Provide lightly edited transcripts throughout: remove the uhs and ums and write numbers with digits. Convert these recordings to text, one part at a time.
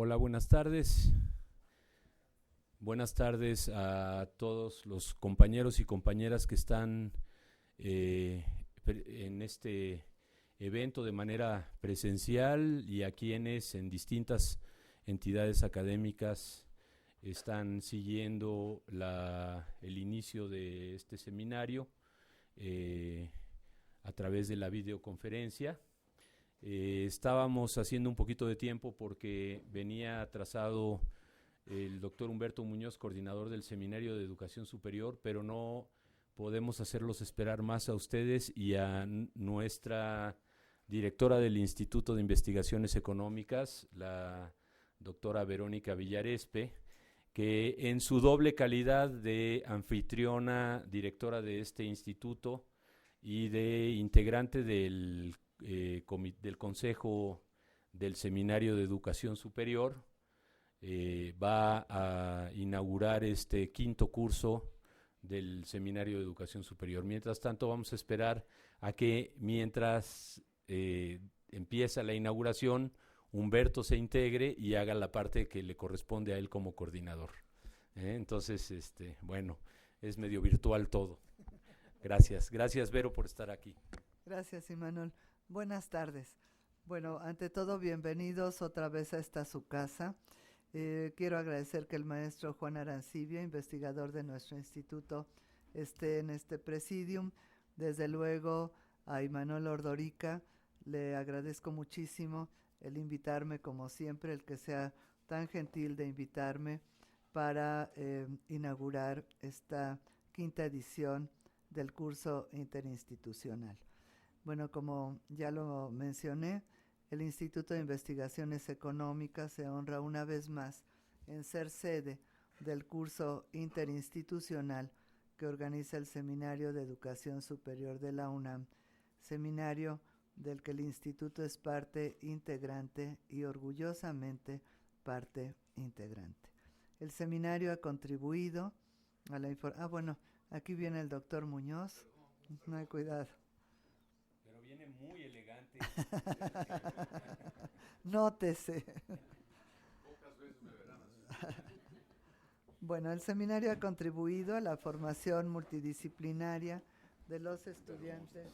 Hola, buenas tardes. Buenas tardes a todos los compañeros y compañeras que están en este evento de manera presencial y a quienes en distintas entidades académicas están siguiendo el inicio de este seminario a través de la videoconferencia. Estábamos haciendo un poquito de tiempo porque venía atrasado el doctor Humberto Muñoz, coordinador del Seminario de Educación Superior, pero no podemos hacerlos esperar más a ustedes y a nuestra directora del Instituto de Investigaciones Económicas, la doctora Verónica Villarespe, que en su doble calidad de anfitriona, directora de este instituto y de integrante del Consejo del Seminario de Educación Superior, va a inaugurar este quinto curso del Seminario de Educación Superior. Mientras tanto, vamos a esperar a que mientras empieza la inauguración, Humberto se integre y haga la parte que le corresponde a él como coordinador. Entonces, bueno, es medio virtual todo. Gracias. Gracias, Vero, por estar aquí. Gracias, Imanol. Buenas tardes. Bueno, ante todo, bienvenidos otra vez a esta su casa. Quiero agradecer que el maestro Juan Arancibia, investigador de nuestro instituto, esté en este presidium. Desde luego a Imanol Ordorica le agradezco muchísimo el invitarme, como siempre, el que sea tan gentil de invitarme para inaugurar esta quinta edición del curso interinstitucional. Bueno, como ya lo mencioné, el Instituto de Investigaciones Económicas se honra una vez más en ser sede del curso interinstitucional que organiza el Seminario de Educación Superior de la UNAM, seminario del que el Instituto es parte integrante y orgullosamente parte integrante. El seminario ha contribuido a la información. Bueno, aquí viene el doctor Muñoz. No hay cuidado. Pero viene muy elegante. Nótese. Pocas veces me verán así. Bueno, el seminario ha contribuido a la formación multidisciplinaria de los estudiantes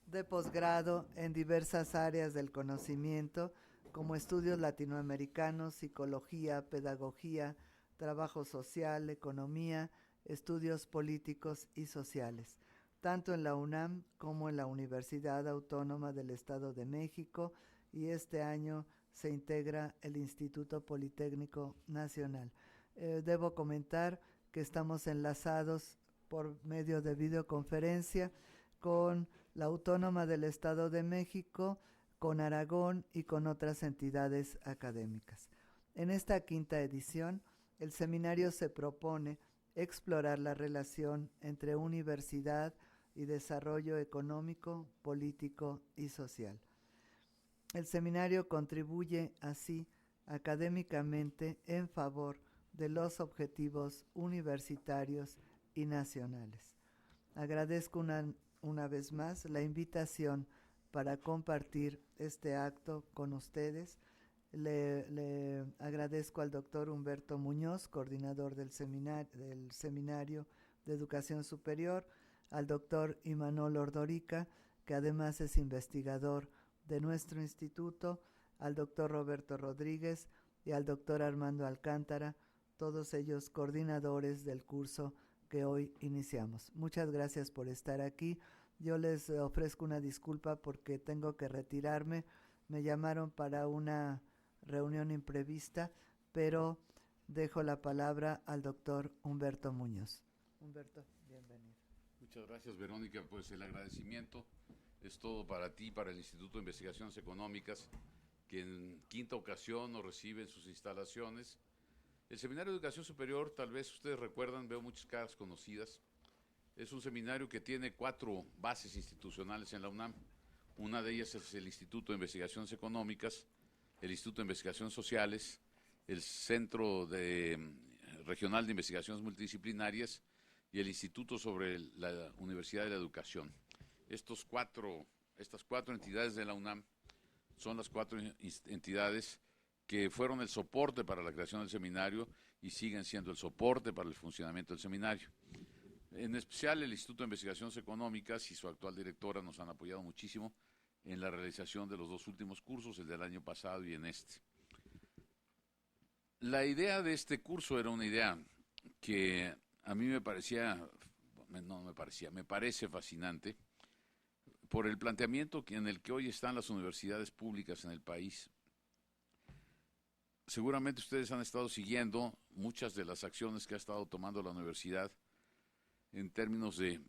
de posgrado en diversas áreas del conocimiento, como estudios latinoamericanos, psicología, pedagogía, trabajo social, economía, estudios políticos y sociales, tanto en la UNAM como en la Universidad Autónoma del Estado de México, y este año se integra el Instituto Politécnico Nacional. Debo comentar que estamos enlazados por medio de videoconferencia con la Autónoma del Estado de México, con Aragón y con otras entidades académicas. En esta quinta edición, el seminario se propone explorar la relación entre universidad y desarrollo económico, político y social. El seminario contribuye así académicamente en favor de los objetivos universitarios y nacionales. Agradezco una vez más la invitación para compartir este acto con ustedes. Le agradezco al doctor Humberto Muñoz, coordinador del Seminario de Educación Superior, al doctor Imanol Ordorica, que además es investigador de nuestro instituto, al doctor Roberto Rodríguez y al doctor Armando Alcántara, todos ellos coordinadores del curso que hoy iniciamos. Muchas gracias por estar aquí. Yo les ofrezco una disculpa porque tengo que retirarme. Me llamaron para una reunión imprevista, pero dejo la palabra al doctor Humberto Muñoz. Humberto, bienvenido. Muchas gracias, Verónica. Pues el agradecimiento es todo para ti, para el Instituto de Investigaciones Económicas, que en quinta ocasión nos recibe en sus instalaciones. El Seminario de Educación Superior, tal vez ustedes recuerdan, veo muchas caras conocidas. Es un seminario que tiene 4 bases institucionales en la UNAM. Una de ellas es el Instituto de Investigaciones Económicas, el Instituto de Investigaciones Sociales, el Centro Regional de Investigaciones Multidisciplinarias y el Instituto sobre la Universidad de la Educación. Estas 4 entidades de la UNAM son las 4 entidades que fueron el soporte para la creación del seminario y siguen siendo el soporte para el funcionamiento del seminario. En especial el Instituto de Investigaciones Económicas y su actual directora nos han apoyado muchísimo en la realización de los 2 últimos cursos, el del año pasado y en este. La idea de este curso era una idea que a mí me parece fascinante por el planteamiento en el que hoy están las universidades públicas en el país. Seguramente ustedes han estado siguiendo muchas de las acciones que ha estado tomando la universidad en términos de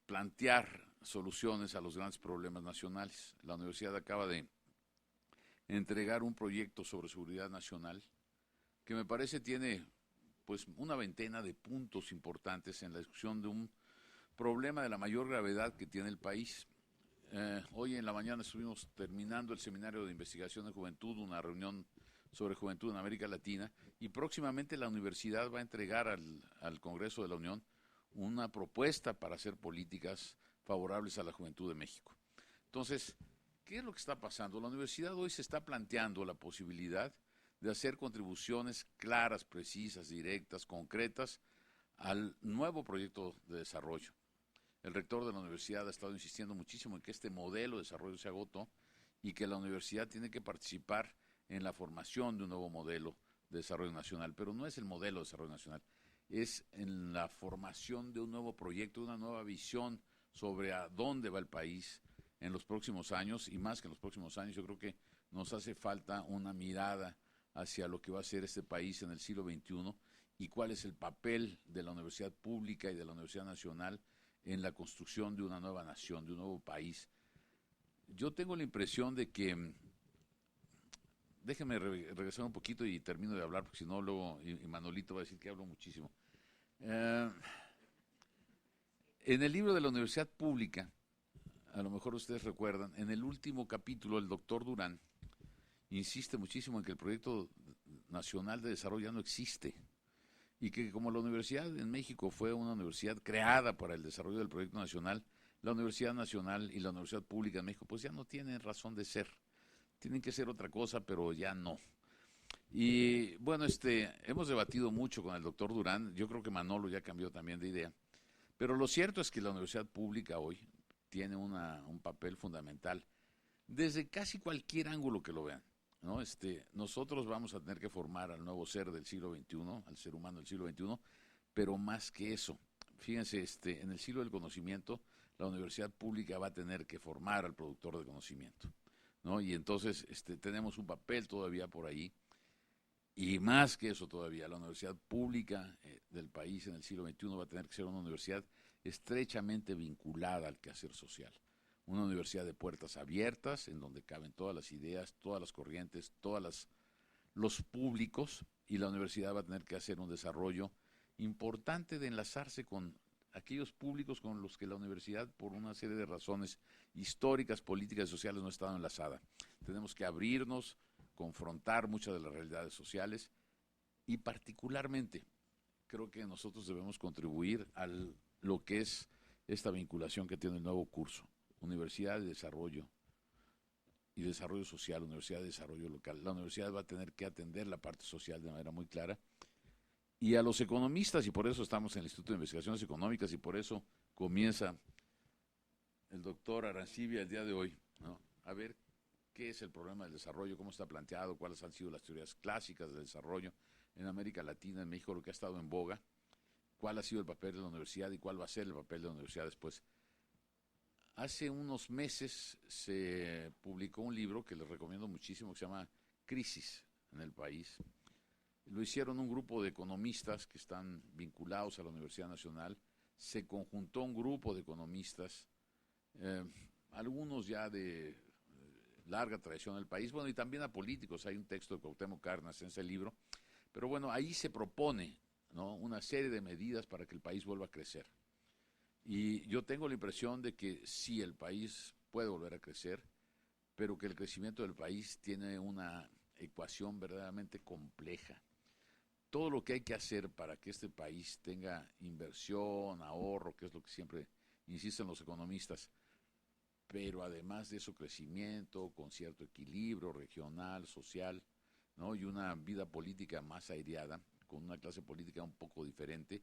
plantear soluciones a los grandes problemas nacionales. La universidad acaba de entregar un proyecto sobre seguridad nacional que me parece tiene pues una veintena de puntos importantes en la discusión de un problema de la mayor gravedad que tiene el país. Hoy en la mañana estuvimos terminando el Seminario de Investigación de Juventud, una reunión sobre juventud en América Latina, y próximamente la universidad va a entregar al Congreso de la Unión una propuesta para hacer políticas favorables a la juventud de México. Entonces, ¿qué es lo que está pasando? La universidad hoy se está planteando la posibilidad de hacer contribuciones claras, precisas, directas, concretas al nuevo proyecto de desarrollo. El rector de la universidad ha estado insistiendo muchísimo en que este modelo de desarrollo se agotó y que la universidad tiene que participar en la formación de un nuevo modelo de desarrollo nacional, pero no es el modelo de desarrollo nacional, es en la formación de un nuevo proyecto, una nueva visión sobre a dónde va el país en los próximos años, y más que en los próximos años, yo creo que nos hace falta una mirada hacia lo que va a ser este país en el siglo XXI y cuál es el papel de la universidad pública y de la Universidad Nacional en la construcción de una nueva nación, de un nuevo país. Yo tengo la impresión de que, déjenme regresar un poquito y termino de hablar, porque si no luego y Manolito va a decir que hablo muchísimo. En el libro de la Universidad Pública, a lo mejor ustedes recuerdan, en el último capítulo el doctor Durán insiste muchísimo en que el proyecto nacional de desarrollo ya no existe y que como la universidad en México fue una universidad creada para el desarrollo del proyecto nacional, la Universidad Nacional y la Universidad Pública en México pues ya no tienen razón de ser, tienen que ser otra cosa, pero ya no. Y bueno, hemos debatido mucho con el doctor Durán, yo creo que Manolo ya cambió también de idea, pero lo cierto es que la universidad pública hoy tiene un papel fundamental desde casi cualquier ángulo que lo vean, ¿no? Nosotros vamos a tener que formar al nuevo ser del siglo XXI, al ser humano del siglo XXI, pero más que eso, fíjense, en el siglo del conocimiento, la universidad pública va a tener que formar al productor de conocimiento, ¿no? Y entonces tenemos un papel todavía por ahí, y más que eso todavía, la universidad pública del país en el siglo XXI va a tener que ser una universidad estrechamente vinculada al quehacer social. Una universidad de puertas abiertas, en donde caben todas las ideas, todas las corrientes, los públicos, y la universidad va a tener que hacer un desarrollo importante de enlazarse con aquellos públicos con los que la universidad, por una serie de razones históricas, políticas y sociales, no ha estado enlazada. Tenemos que abrirnos, confrontar muchas de las realidades sociales, y particularmente creo que nosotros debemos contribuir a lo que es esta vinculación que tiene el nuevo curso. Universidad de Desarrollo y Desarrollo Social, Universidad de Desarrollo Local. La universidad va a tener que atender la parte social de manera muy clara. Y a los economistas, y por eso estamos en el Instituto de Investigaciones Económicas, y por eso comienza el doctor Arancibia el día de hoy, ¿no? A ver qué es el problema del desarrollo, cómo está planteado, cuáles han sido las teorías clásicas del desarrollo en América Latina, en México, lo que ha estado en boga, cuál ha sido el papel de la universidad y cuál va a ser el papel de la universidad después. Hace unos meses se publicó un libro que les recomiendo muchísimo, que se llama Crisis en el País. Lo hicieron un grupo de economistas que están vinculados a la Universidad Nacional. Se conjuntó un grupo de economistas, algunos ya de larga tradición en el país, bueno, y también a políticos. Hay un texto de Cuauhtémoc Cárdenas en ese libro. Pero bueno, ahí se propone, ¿no?, una serie de medidas para que el país vuelva a crecer. Y yo tengo la impresión de que sí, el país puede volver a crecer, pero que el crecimiento del país tiene una ecuación verdaderamente compleja. Todo lo que hay que hacer para que este país tenga inversión, ahorro, que es lo que siempre insisten los economistas, pero además de eso crecimiento, con cierto equilibrio regional, social, ¿no? Y una vida política más aireada, con una clase política un poco diferente.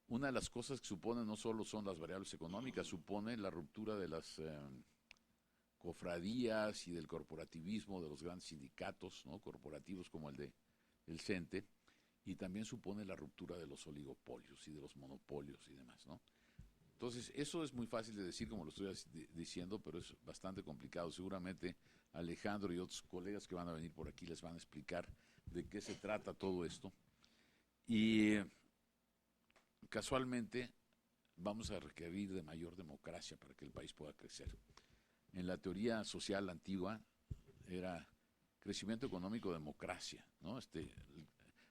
Una de las cosas que supone no solo son las variables económicas, supone la ruptura de las cofradías y del corporativismo de los grandes sindicatos, ¿no? Corporativos como el CENTE, y también supone la ruptura de los oligopolios y de los monopolios y demás, ¿no? Entonces, eso es muy fácil de decir, como lo estoy diciendo, pero es bastante complicado. Seguramente Alejandro y otros colegas que van a venir por aquí les van a explicar de qué se trata todo esto. Y casualmente vamos a requerir de mayor democracia para que el país pueda crecer. En la teoría social antigua era crecimiento económico, democracia, ¿no?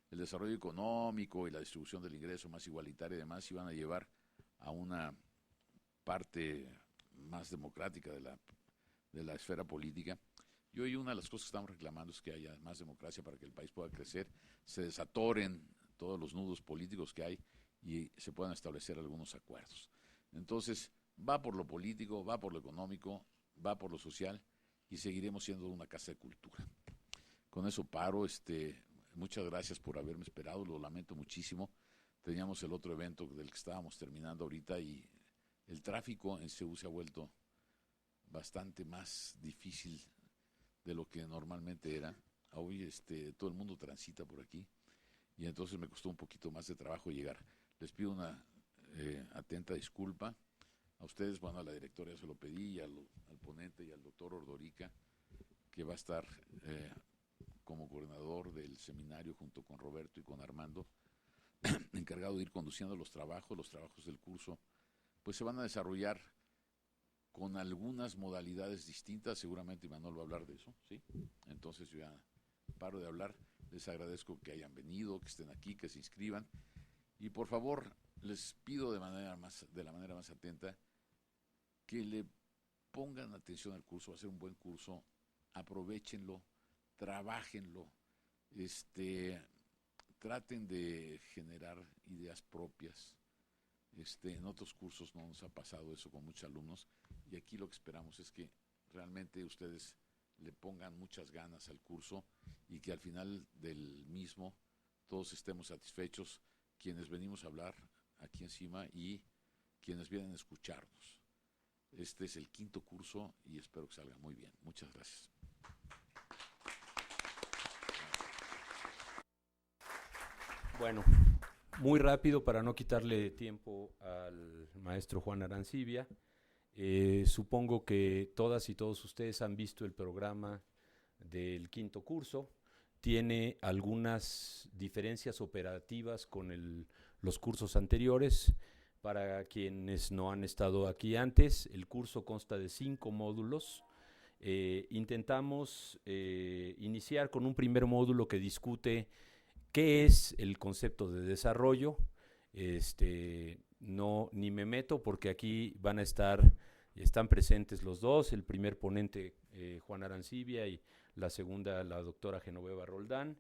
El desarrollo económico y la distribución del ingreso más igualitaria y demás iban a llevar a una parte más democrática de la esfera política. Y hoy una de las cosas que estamos reclamando es que haya más democracia para que el país pueda crecer, se desatoren todos los nudos políticos que hay y se puedan establecer algunos acuerdos. Entonces, va por lo político, va por lo económico, va por lo social y seguiremos siendo una casa de cultura. Con eso paro. Muchas gracias por haberme esperado, lo lamento muchísimo. Teníamos el otro evento del que estábamos terminando ahorita y el tráfico en Ceú se ha vuelto bastante más difícil de lo que normalmente era. Hoy todo el mundo transita por aquí y entonces me costó un poquito más de trabajo llegar. Les pido una atenta disculpa a ustedes, bueno, a la directora ya se lo pedí, y al ponente y al doctor Ordorica, que va a estar como coordinador del seminario junto con Roberto y con Armando, encargado de ir conduciendo los trabajos del curso, pues se van a desarrollar con algunas modalidades distintas. Seguramente Imanol va a hablar de eso, ¿sí? Entonces yo ya paro de hablar. Les agradezco que hayan venido, que estén aquí, que se inscriban. Y por favor, les pido de la manera más atenta que le pongan atención al curso. Va a ser un buen curso. Aprovéchenlo, trabájenlo, traten de generar ideas propias. En otros cursos no nos ha pasado eso con muchos alumnos, y aquí lo que esperamos es que realmente ustedes le pongan muchas ganas al curso y que al final del mismo todos estemos satisfechos, quienes venimos a hablar aquí encima y quienes vienen a escucharnos. Este es el 5º curso y espero que salga muy bien. Muchas gracias. Bueno, muy rápido para no quitarle tiempo al maestro Juan Arancibia. Supongo que todas y todos ustedes han visto el programa del 5º curso. Tiene algunas diferencias operativas con los cursos anteriores. Para quienes no han estado aquí antes, el curso consta de 5 módulos. Intentamos iniciar con un primer módulo que discute qué es el concepto de desarrollo. No, ni me meto porque aquí están presentes los dos, el primer ponente Juan Arancibia y la segunda la doctora Genoveva Roldán,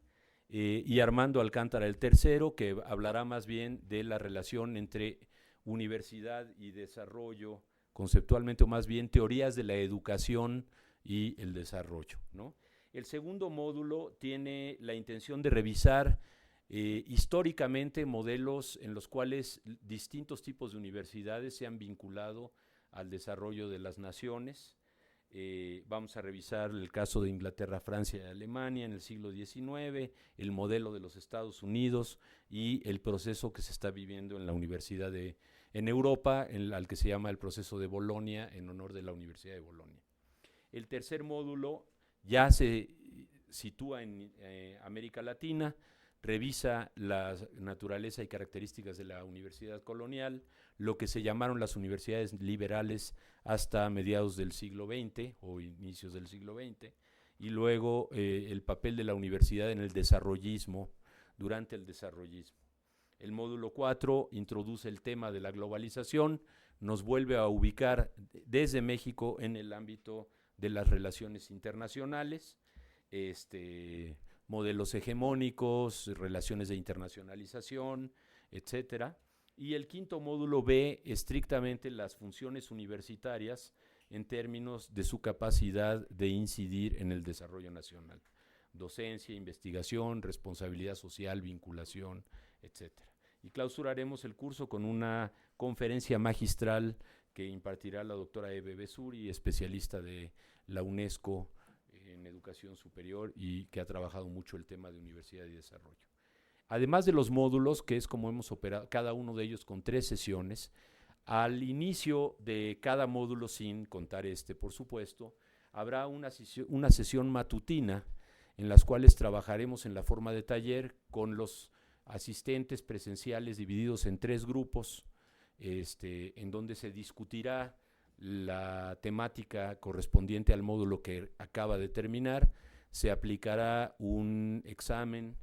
y Armando Alcántara el tercero, que hablará más bien de la relación entre universidad y desarrollo, conceptualmente, o más bien teorías de la educación y el desarrollo, ¿no? El segundo módulo tiene la intención de revisar históricamente modelos en los cuales distintos tipos de universidades se han vinculado al desarrollo de las naciones. Vamos a revisar el caso de Inglaterra, Francia y Alemania en el siglo XIX, el modelo de los Estados Unidos y el proceso que se está viviendo en la universidad en Europa, al que se llama el proceso de Bolonia, en honor de la Universidad de Bolonia. El tercer módulo ya se sitúa en América Latina, revisa la naturaleza y características de la universidad colonial, lo que se llamaron las universidades liberales hasta mediados del siglo XX o inicios del siglo XX, y luego el papel de la universidad en el desarrollismo, durante el desarrollismo. El módulo 4 introduce el tema de la globalización, nos vuelve a ubicar desde México en el ámbito de las relaciones internacionales, modelos hegemónicos, relaciones de internacionalización, etcétera. Y el 5º módulo ve estrictamente las funciones universitarias en términos de su capacidad de incidir en el desarrollo nacional. docencia, investigación, responsabilidad social, vinculación, etcétera. Y clausuraremos el curso con una conferencia magistral que impartirá la doctora Eve Besuri, especialista de la UNESCO en educación superior y que ha trabajado mucho el tema de universidad y desarrollo. Además de los módulos, que es como hemos operado, cada uno de ellos con 3 sesiones, al inicio de cada módulo, sin contar por supuesto, habrá una sesión matutina en las cuales trabajaremos en la forma de taller con los asistentes presenciales divididos en 3 grupos, en donde se discutirá la temática correspondiente al módulo que acaba de terminar, se aplicará un examen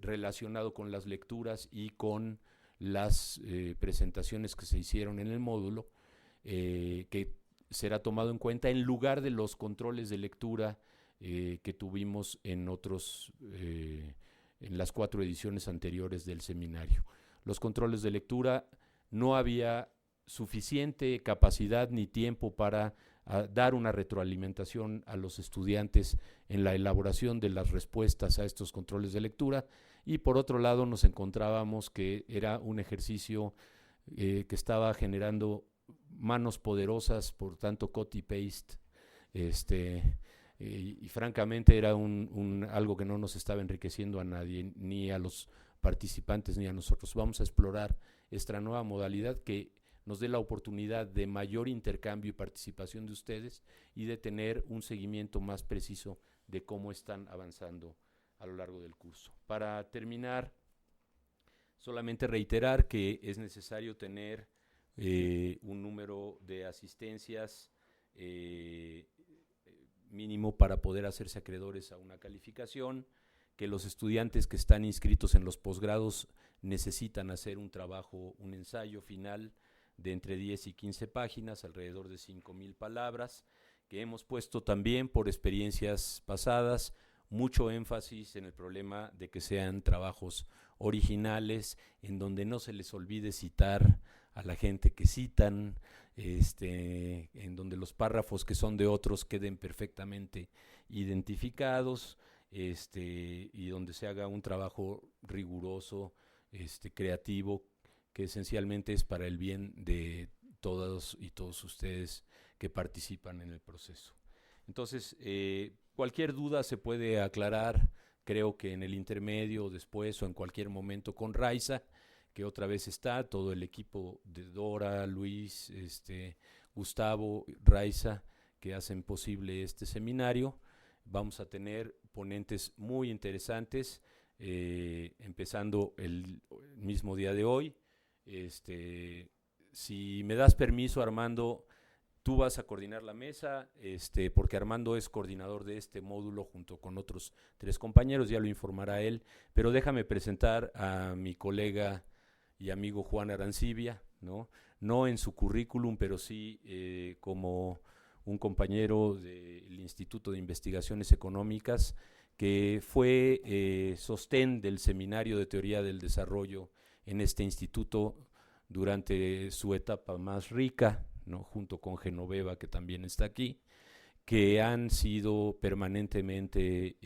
relacionado con las lecturas y con las presentaciones que se hicieron en el módulo, que será tomado en cuenta en lugar de los controles de lectura que tuvimos en las 4 ediciones anteriores del seminario. Los controles de lectura no había suficiente capacidad ni tiempo para dar una retroalimentación a los estudiantes en la elaboración de las respuestas a estos controles de lectura, y por otro lado nos encontrábamos que era un ejercicio que estaba generando manos poderosas, por tanto copy-paste, y francamente era algo que no nos estaba enriqueciendo a nadie, ni a los participantes ni a nosotros. Vamos a explorar esta nueva modalidad que nos dé la oportunidad de mayor intercambio y participación de ustedes y de tener un seguimiento más preciso de cómo están avanzando a lo largo del curso. Para terminar, solamente reiterar que es necesario tener un número de asistencias mínimo para poder hacerse acreedores a una calificación, que los estudiantes que están inscritos en los posgrados necesitan hacer un trabajo, un ensayo final de entre 10 y 15 páginas, alrededor de 5,000 palabras, que hemos puesto también por experiencias pasadas mucho énfasis en el problema de que sean trabajos originales, en donde no se les olvide citar a la gente que citan, en donde los párrafos que son de otros queden perfectamente identificados, y donde se haga un trabajo riguroso, creativo, que esencialmente es para el bien de todos y todos ustedes que participan en el proceso. Entonces, cualquier duda se puede aclarar, creo que en el intermedio, después o en cualquier momento con Raiza, que otra vez está, todo el equipo de Dora, Luis, Gustavo, Raiza, que hacen posible este seminario. Vamos a tener ponentes muy interesantes, empezando el mismo día de hoy. Si me das permiso, Armando, tú vas a coordinar la mesa, porque Armando es coordinador de este módulo junto con otros 3 compañeros, ya lo informará él, pero déjame presentar a mi colega y amigo Juan Arancibia, no en su currículum, pero sí como un compañero del Instituto de Investigaciones Económicas, que fue sostén del Seminario de Teoría del Desarrollo en este instituto durante su etapa más rica, junto con Genoveva, que también está aquí, que han sido permanentemente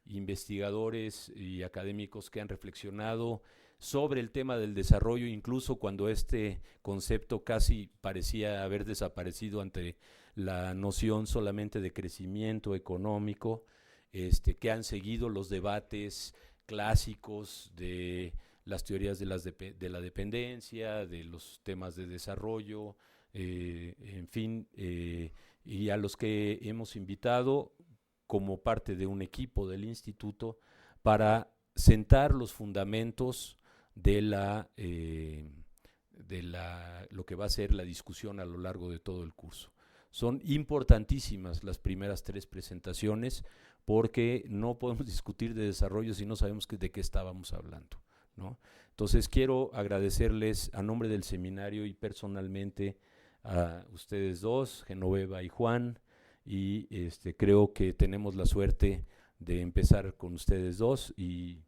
investigadores y académicos que han reflexionado sobre el tema del desarrollo, incluso cuando este concepto casi parecía haber desaparecido ante la noción solamente de crecimiento económico, que han seguido los debates clásicos de las teorías de la dependencia, de los temas de desarrollo, en fin, y a los que hemos invitado como parte de un equipo del instituto para sentar los fundamentos de lo que va a ser la discusión a lo largo de todo el curso. Son importantísimas las primeras 3 presentaciones, porque no podemos discutir de desarrollo si no sabemos de qué estábamos hablando, ¿no? Entonces quiero agradecerles a nombre del seminario y personalmente a ustedes 2, Genoveva y Juan, y creo que tenemos la suerte de empezar con ustedes 2 y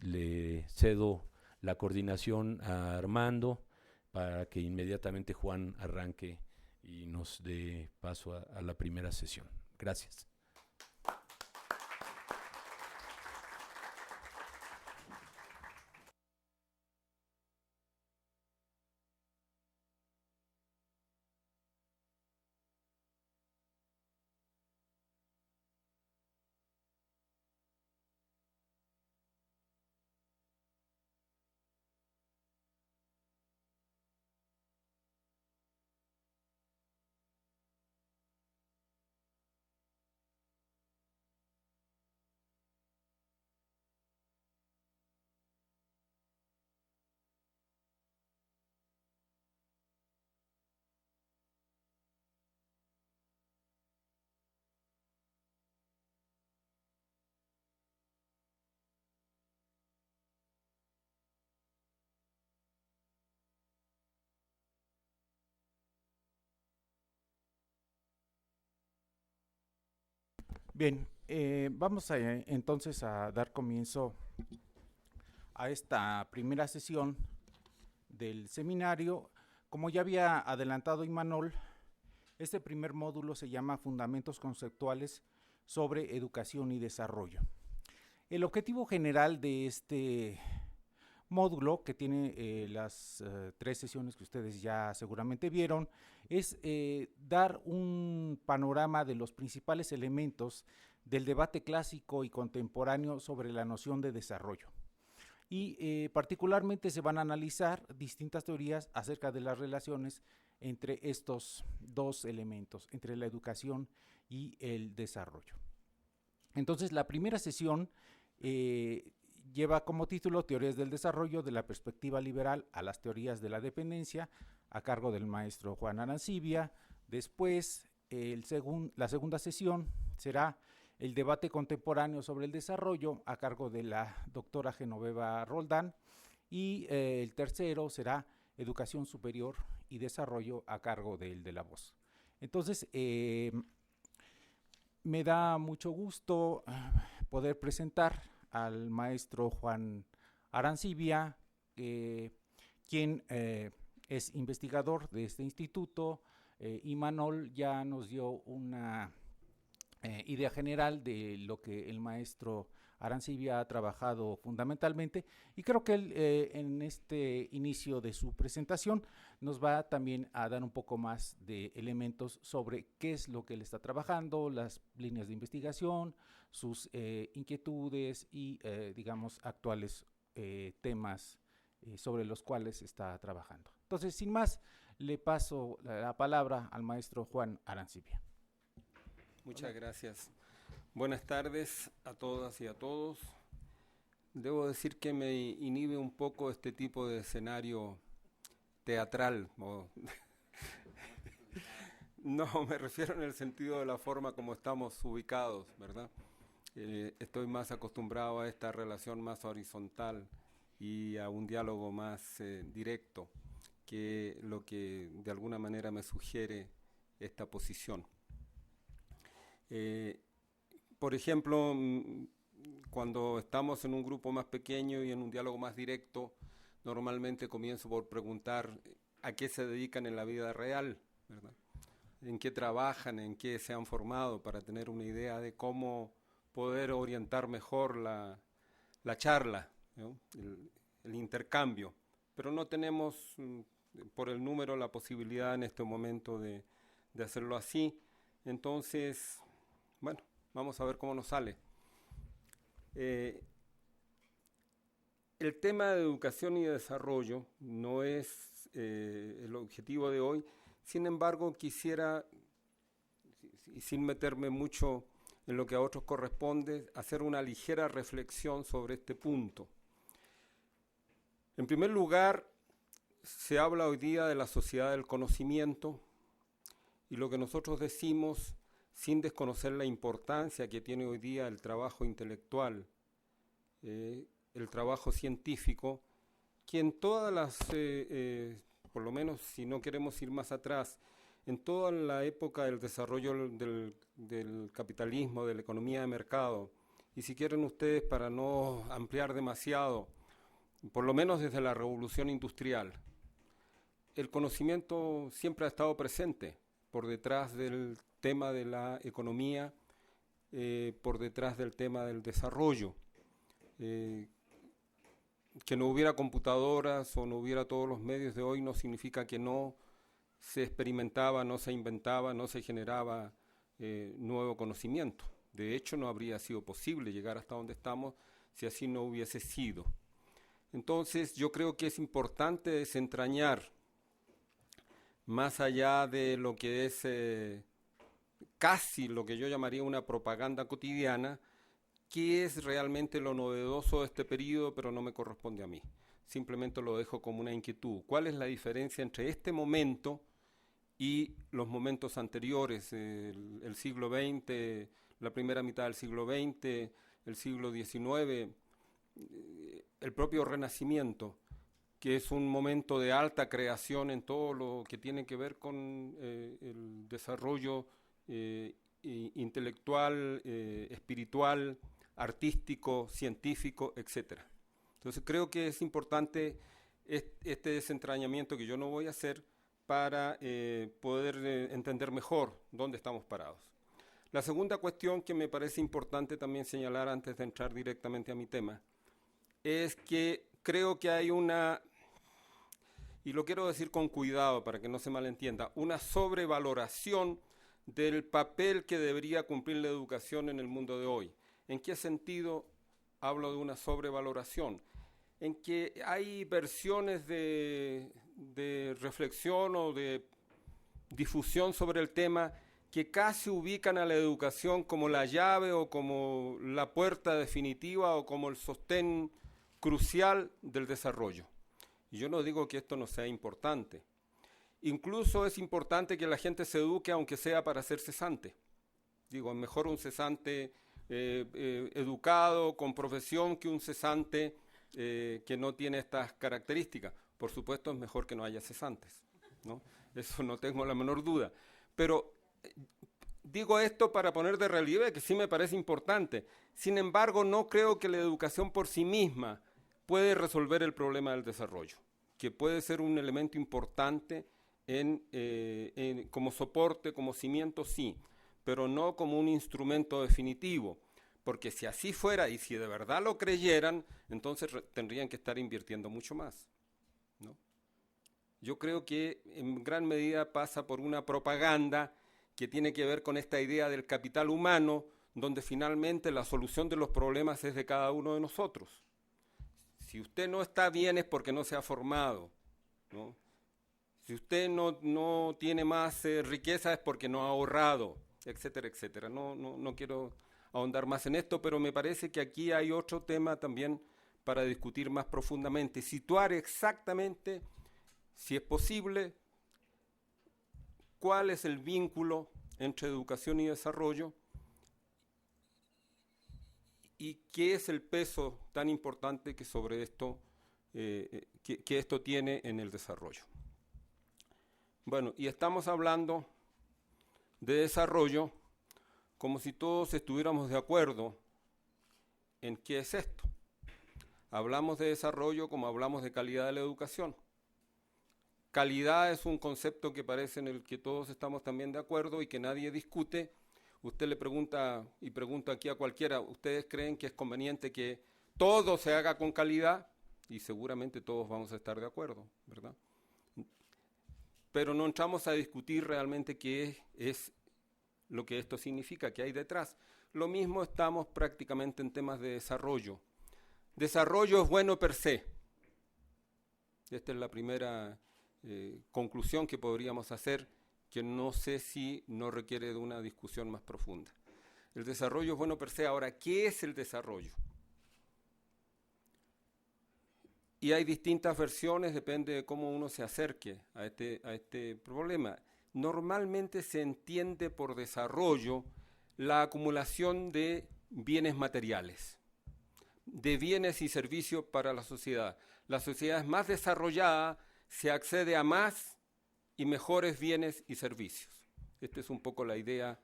le cedo la coordinación a Armando para que inmediatamente Juan arranque y nos dé paso a la primera sesión. Gracias. Bien, vamos entonces a dar comienzo a esta primera sesión del seminario. Como ya había adelantado Imanol, este primer módulo se llama Fundamentos Conceptuales sobre Educación y Desarrollo. El objetivo general de este módulo, que tiene las 3 sesiones que ustedes ya seguramente vieron, es dar un panorama de los principales elementos del debate clásico y contemporáneo sobre la noción de desarrollo. Y particularmente se van a analizar distintas teorías acerca de las relaciones entre estos dos elementos, entre la educación y el desarrollo. Entonces, la primera sesión lleva como título Teorías del Desarrollo de la perspectiva liberal a las teorías de la dependencia, a cargo del maestro Juan Arancibia. Después, la segunda sesión será el debate contemporáneo sobre el desarrollo, a cargo de la doctora Genoveva Roldán. Y el tercero será Educación Superior y Desarrollo, a cargo de la voz. Entonces, me da mucho gusto poder presentar al maestro Juan Arancibia, quien es investigador de este instituto. Imanol ya nos dio una idea general de lo que el maestro Arancibia ha trabajado fundamentalmente, y creo que él en este inicio de su presentación nos va también a dar un poco más de elementos sobre qué es lo que él está trabajando, las líneas de investigación, sus inquietudes y digamos actuales temas sobre los cuales está trabajando. Entonces, sin más, le paso la palabra al maestro Juan Arancibia. Muchas gracias. Buenas tardes a todas y a todos. Debo decir que me inhibe un poco este tipo de escenario teatral. No, me refiero en el sentido de la forma como estamos ubicados, ¿verdad? Estoy más acostumbrado a esta relación más horizontal y a un diálogo más directo, que lo que de alguna manera me sugiere esta posición. Por ejemplo, cuando estamos en un grupo más pequeño y en un diálogo más directo, normalmente comienzo por preguntar a qué se dedican en la vida real, ¿verdad? En qué trabajan, en qué se han formado, para tener una idea de cómo poder orientar mejor la charla, ¿no? el intercambio. Pero no tenemos, por el número, la posibilidad en este momento de hacerlo así. Entonces, bueno, vamos a ver cómo nos sale. El tema de educación y desarrollo no es el objetivo de hoy. Sin embargo, quisiera, sin meterme mucho en lo que a otros corresponde, hacer una ligera reflexión sobre este punto. En primer lugar, se habla hoy día de la sociedad del conocimiento, y lo que nosotros decimos, sin desconocer la importancia que tiene hoy día el trabajo intelectual, el trabajo científico, que en todas las, por lo menos si no queremos ir más atrás, en toda la época del desarrollo del capitalismo, de la economía de mercado, y si quieren ustedes, para no ampliar demasiado, por lo menos desde la revolución industrial, el conocimiento siempre ha estado presente por detrás del tema de la economía, por detrás del tema del desarrollo. Que no hubiera computadoras o no hubiera todos los medios de hoy no significa que no se experimentaba, no se inventaba, no se generaba nuevo conocimiento. De hecho, no habría sido posible llegar hasta donde estamos si así no hubiese sido. Entonces, yo creo que es importante desentrañar, más allá de lo que es casi lo que yo llamaría una propaganda cotidiana, qué es realmente lo novedoso de este periodo, pero no me corresponde a mí. Simplemente lo dejo como una inquietud. ¿Cuál es la diferencia entre este momento y los momentos anteriores, el siglo XX, la primera mitad del siglo XX, el siglo XIX, el propio Renacimiento, que es un momento de alta creación en todo lo que tiene que ver con el desarrollo intelectual, espiritual, artístico, científico, etc. Entonces creo que es importante este desentrañamiento que yo no voy a hacer para poder entender mejor dónde estamos parados. La segunda cuestión que me parece importante también señalar antes de entrar directamente a mi tema es que creo que hay una, y lo quiero decir con cuidado para que no se malentienda, una sobrevaloración del papel que debería cumplir la educación en el mundo de hoy. ¿En qué sentido hablo de una sobrevaloración? En que hay versiones de reflexión o de difusión sobre el tema que casi ubican a la educación como la llave o como la puerta definitiva o como el sostén crucial del desarrollo. Y yo no digo que esto no sea importante. Incluso es importante que la gente se eduque aunque sea para ser cesante. Digo, es mejor un cesante educado, con profesión, que un cesante que no tiene estas características. Por supuesto, es mejor que no haya cesantes, ¿no? Eso no tengo la menor duda. Pero digo esto para poner de relieve que sí me parece importante. Sin embargo, no creo que la educación por sí misma puede resolver el problema del desarrollo, que puede ser un elemento importante como soporte, como cimiento, sí, pero no como un instrumento definitivo. Porque si así fuera y si de verdad lo creyeran, entonces tendrían que estar invirtiendo mucho más, ¿no? Yo creo que en gran medida pasa por una propaganda que tiene que ver con esta idea del capital humano, donde finalmente la solución de los problemas es de cada uno de nosotros. Si usted no está bien es porque no se ha formado, ¿no? Si usted no tiene más riqueza es porque no ha ahorrado, etcétera, etcétera. No quiero ahondar más en esto, pero me parece que aquí hay otro tema también para discutir más profundamente, situar exactamente, si es posible, cuál es el vínculo entre educación y desarrollo y qué es el peso tan importante que sobre esto, que esto tiene en el desarrollo. Bueno, y estamos hablando de desarrollo como si todos estuviéramos de acuerdo en qué es esto. Hablamos de desarrollo como hablamos de calidad de la educación. Calidad es un concepto que parece en el que todos estamos también de acuerdo y que nadie discute. Usted le pregunta, y pregunto aquí a cualquiera, ¿ustedes creen que es conveniente que todo se haga con calidad? Y seguramente todos vamos a estar de acuerdo, ¿verdad? Pero no entramos a discutir realmente qué es lo que esto significa, qué hay detrás. Lo mismo estamos prácticamente en temas de desarrollo. Desarrollo es bueno per se. Esta es la primera conclusión que podríamos hacer, que no sé si no requiere de una discusión más profunda. El desarrollo es bueno per se. Ahora, ¿qué es el desarrollo? Y hay distintas versiones, depende de cómo uno se acerque a este problema. Normalmente se entiende por desarrollo la acumulación de bienes materiales, de bienes y servicios para la sociedad. La sociedad es más desarrollada, se accede a más y mejores bienes y servicios. Esta es un poco la idea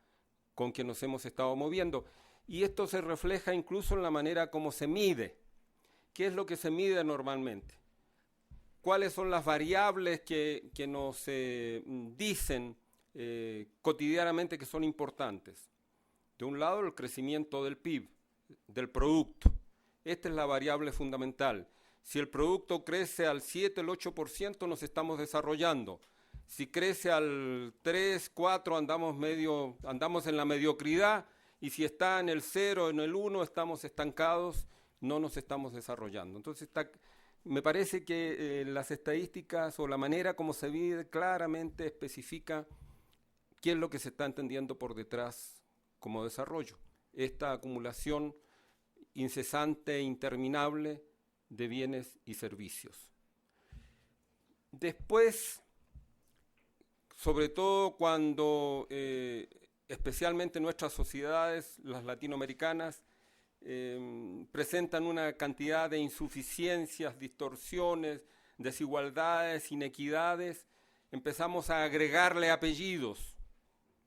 con que nos hemos estado moviendo. Y esto se refleja incluso en la manera como se mide. ¿Qué es lo que se mide normalmente? ¿Cuáles son las variables que nos dicen cotidianamente que son importantes? De un lado, el crecimiento del PIB, del producto. Esta es la variable fundamental. Si el producto crece al 7, el 8%, nos estamos desarrollando. Si crece al 3, 4, andamos en la mediocridad, y si está en el 0, en el 1, estamos estancados, no nos estamos desarrollando. Entonces, me parece que las estadísticas o la manera como se mide claramente especifica qué es lo que se está entendiendo por detrás como desarrollo. Esta acumulación incesante e interminable de bienes y servicios. Después, sobre todo cuando especialmente nuestras sociedades, las latinoamericanas, presentan una cantidad de insuficiencias, distorsiones, desigualdades, inequidades, empezamos a agregarle apellidos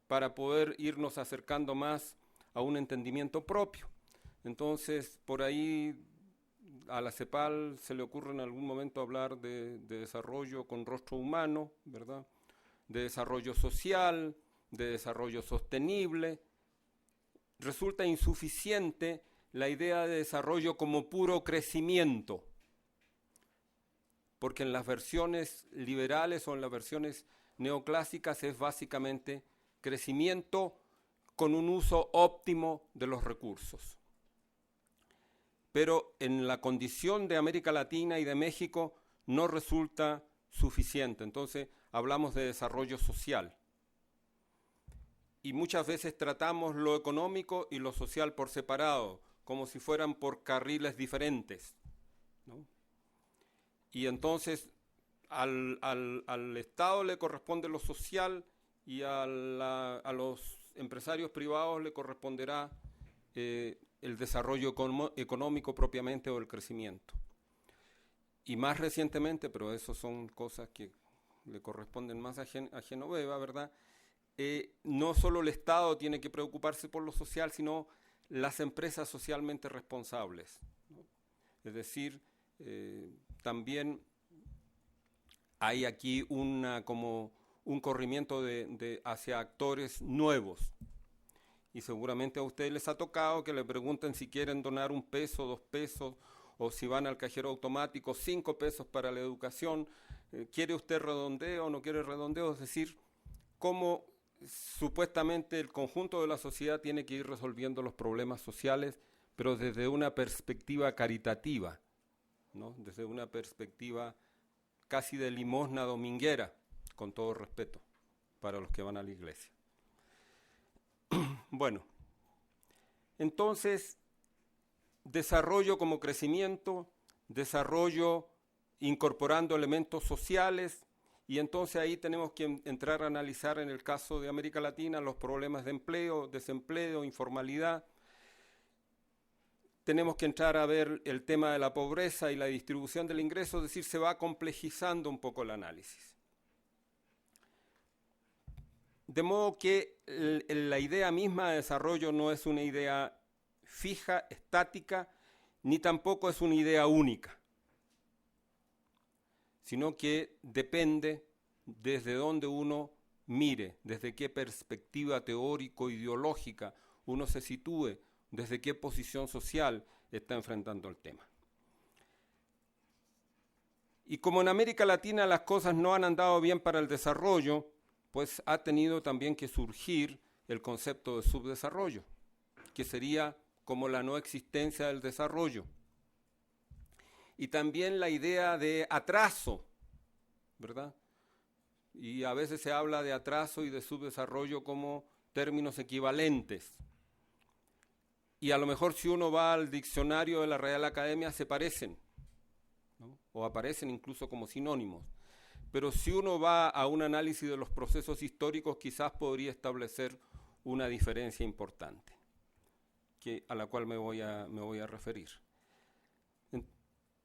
para poder irnos acercando más a un entendimiento propio. Entonces, por ahí a la CEPAL se le ocurre en algún momento hablar de desarrollo con rostro humano, ¿verdad? De desarrollo social, de desarrollo sostenible. Resulta insuficiente la idea de desarrollo como puro crecimiento, porque en las versiones liberales o en las versiones neoclásicas es básicamente crecimiento con un uso óptimo de los recursos. Pero en la condición de América Latina y de México no resulta suficiente. Entonces hablamos de desarrollo social. Y muchas veces tratamos lo económico y lo social por separado, como si fueran por carriles diferentes, ¿no? Y entonces al Estado le corresponde lo social y a los empresarios privados le corresponderá el desarrollo económico propiamente o el crecimiento. Y más recientemente, pero eso son cosas que le corresponden más a Genoveva, ¿verdad? No solo el Estado tiene que preocuparse por lo social, sino las empresas socialmente responsables, ¿no? Es decir, también hay aquí como un corrimiento hacia actores nuevos. Y seguramente a ustedes les ha tocado que le pregunten si quieren donar 1 peso, 2 pesos, o si van al cajero automático, 5 pesos para la educación. ¿Quiere usted redondeo o no quiere redondeo? Es decir, cómo supuestamente el conjunto de la sociedad tiene que ir resolviendo los problemas sociales, pero desde una perspectiva caritativa, ¿no? Desde una perspectiva casi de limosna dominguera, con todo respeto para los que van a la iglesia. Bueno, entonces, desarrollo como crecimiento, desarrollo incorporando elementos sociales, y entonces ahí tenemos que entrar a analizar en el caso de América Latina los problemas de empleo, desempleo, informalidad. Tenemos que entrar a ver el tema de la pobreza y la distribución del ingreso, es decir, se va complejizando un poco el análisis. De modo que la idea misma de desarrollo no es una idea fija, estática, ni tampoco es una idea única, sino que depende desde dónde uno mire, desde qué perspectiva teórico-ideológica uno se sitúe, desde qué posición social está enfrentando el tema. Y como en América Latina las cosas no han andado bien para el desarrollo, pues ha tenido también que surgir el concepto de subdesarrollo, que sería como la no existencia del desarrollo. Y también la idea de atraso, ¿verdad? Y a veces se habla de atraso y de subdesarrollo como términos equivalentes. Y a lo mejor si uno va al diccionario de la Real Academia se parecen, ¿no? O aparecen incluso como sinónimos. Pero si uno va a un análisis de los procesos históricos, quizás podría establecer una diferencia importante, a la cual me voy a referir.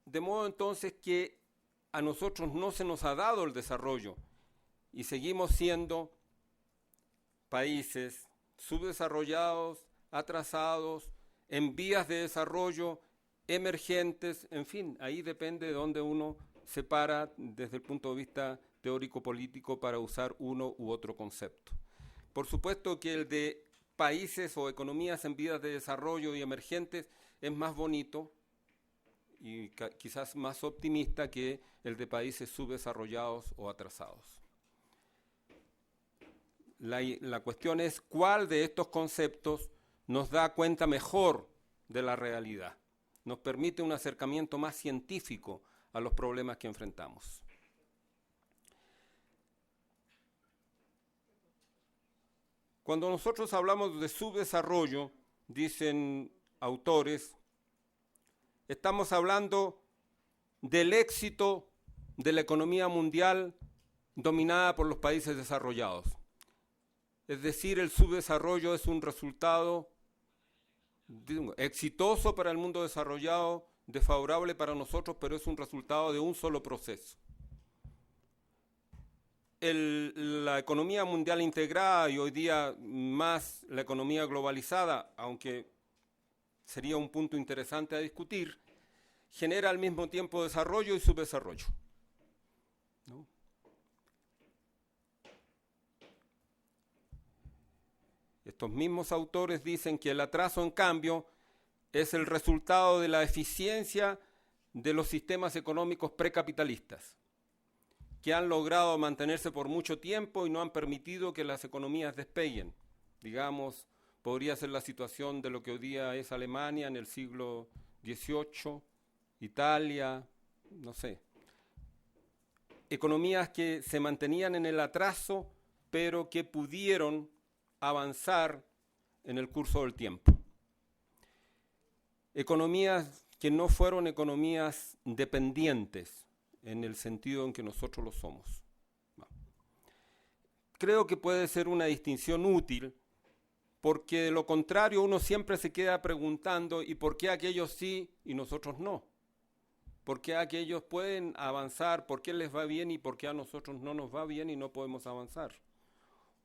De modo entonces que a nosotros no se nos ha dado el desarrollo y seguimos siendo países subdesarrollados, atrasados, en vías de desarrollo, emergentes, en fin, ahí depende de dónde uno se para desde el punto de vista teórico-político para usar uno u otro concepto. Por supuesto que el de países o economías en vías de desarrollo y emergentes es más bonito y quizás más optimista que el de países subdesarrollados o atrasados. La cuestión es cuál de estos conceptos nos da cuenta mejor de la realidad, nos permite un acercamiento más científico a los problemas que enfrentamos. Cuando nosotros hablamos de subdesarrollo, dicen autores, estamos hablando del éxito de la economía mundial dominada por los países desarrollados. Es decir, el subdesarrollo es un resultado exitoso para el mundo desarrollado, desfavorable para nosotros, pero es un resultado de un solo proceso. la economía mundial integrada y hoy día más la economía globalizada, aunque sería un punto interesante a discutir, genera al mismo tiempo desarrollo y subdesarrollo, ¿no? Estos mismos autores dicen que el atraso, en cambio, es el resultado de la eficiencia de los sistemas económicos precapitalistas, que han logrado mantenerse por mucho tiempo y no han permitido que las economías despeguen. Digamos, podría ser la situación de lo que hoy día es Alemania en el siglo XVIII, Italia, no sé. Economías que se mantenían en el atraso, pero que pudieron avanzar en el curso del tiempo. Economías que no fueron economías dependientes, en el sentido en que nosotros lo somos. Creo que puede ser una distinción útil, porque de lo contrario uno siempre se queda preguntando ¿y por qué aquellos sí y nosotros no? ¿Por qué aquellos pueden avanzar? ¿Por qué les va bien y por qué a nosotros no nos va bien y no podemos avanzar?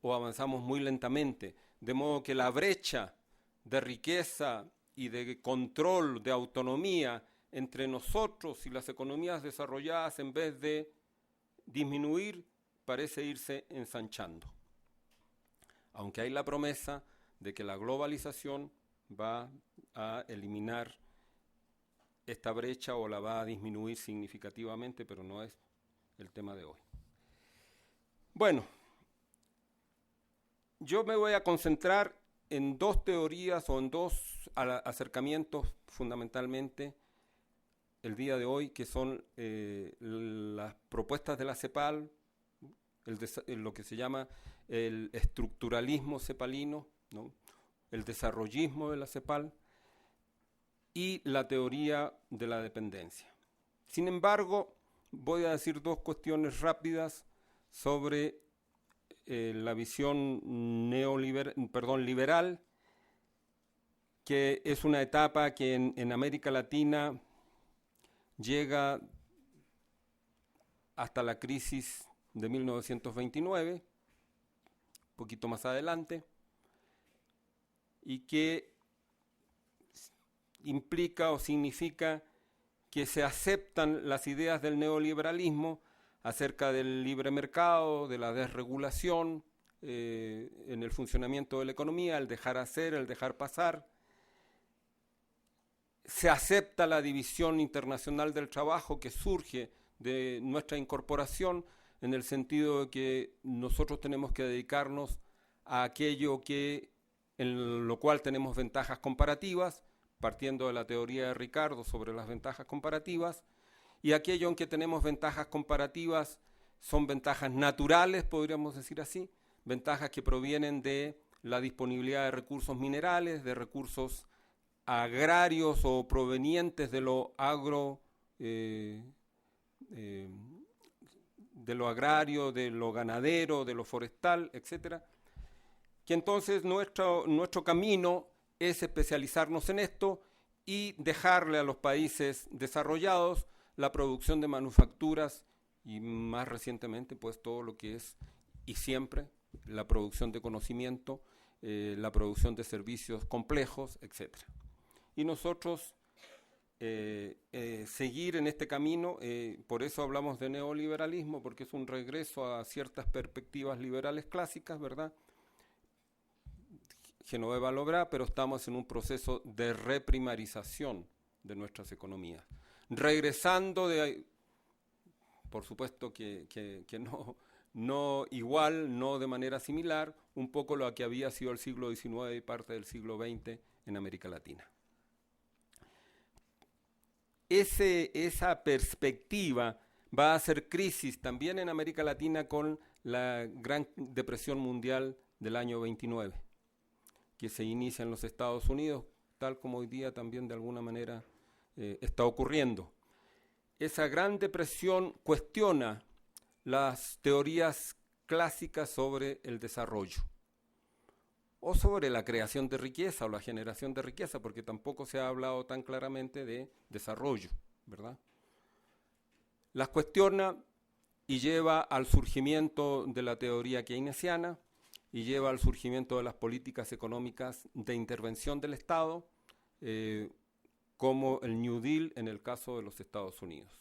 O avanzamos muy lentamente, de modo que la brecha de riqueza y de control, de autonomía entre nosotros y las economías desarrolladas, en vez de disminuir, parece irse ensanchando. Aunque hay la promesa de que la globalización va a eliminar esta brecha o la va a disminuir significativamente, pero no es el tema de hoy. Bueno, yo me voy a concentrar en dos teorías o en dos acercamientos fundamentalmente el día de hoy, que son las propuestas de la CEPAL, lo que se llama el estructuralismo cepalino, ¿no? El desarrollismo de la CEPAL y la teoría de la dependencia. Sin embargo, voy a decir dos cuestiones rápidas sobre la visión liberal, que es una etapa que en América Latina llega hasta la crisis de 1929, un poquito más adelante, y que implica o significa que se aceptan las ideas del neoliberalismo acerca del libre mercado, de la desregulación en el funcionamiento de la economía, el dejar hacer, el dejar pasar. Se acepta la división internacional del trabajo que surge de nuestra incorporación, en el sentido de que nosotros tenemos que dedicarnos a aquello en lo cual tenemos ventajas comparativas, partiendo de la teoría de Ricardo sobre las ventajas comparativas, y aquello en que tenemos ventajas comparativas son ventajas naturales, podríamos decir así, ventajas que provienen de la disponibilidad de recursos minerales, de recursos agrarios o provenientes de lo agrario, de lo ganadero, de lo forestal, etcétera, que entonces nuestro camino es especializarnos en esto y dejarle a los países desarrollados la producción de manufacturas y más recientemente pues todo lo que es y siempre la producción de conocimiento, la producción de servicios complejos, etcétera. Y nosotros seguir en este camino, por eso hablamos de neoliberalismo, porque es un regreso a ciertas perspectivas liberales clásicas, ¿verdad? Genoveva lo verá, pero estamos en un proceso de reprimarización de nuestras economías. Regresando por supuesto que no igual, no de manera similar, un poco lo que había sido el siglo XIX y parte del siglo XX en América Latina. Esa perspectiva va a hacer crisis también en América Latina con la Gran Depresión Mundial del año 29, que se inicia en los Estados Unidos, tal como hoy día también de alguna manera está ocurriendo. Esa Gran Depresión cuestiona las teorías clásicas sobre el desarrollo o sobre la creación de riqueza o la generación de riqueza, porque tampoco se ha hablado tan claramente de desarrollo, ¿verdad? Las cuestiona y lleva al surgimiento de la teoría keynesiana y lleva al surgimiento de las políticas económicas de intervención del Estado, como el New Deal en el caso de los Estados Unidos.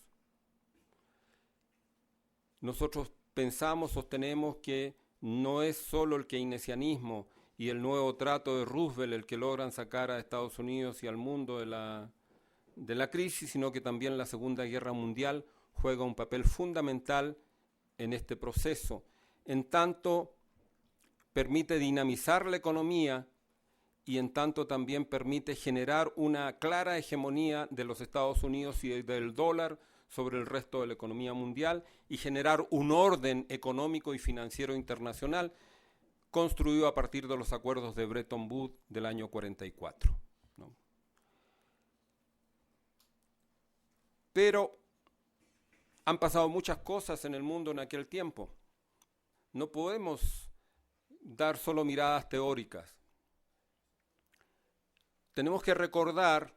Nosotros pensamos, sostenemos que no es solo el keynesianismo y el nuevo trato de Roosevelt el que logran sacar a Estados Unidos y al mundo de la crisis, sino que también la Segunda Guerra Mundial juega un papel fundamental en este proceso, en tanto permite dinamizar la economía y en tanto también permite generar una clara hegemonía de los Estados Unidos y del dólar sobre el resto de la economía mundial y generar un orden económico y financiero internacional construido a partir de los acuerdos de Bretton Woods del año 44, ¿no? Pero han pasado muchas cosas en el mundo en aquel tiempo. No podemos dar solo miradas teóricas. Tenemos que recordar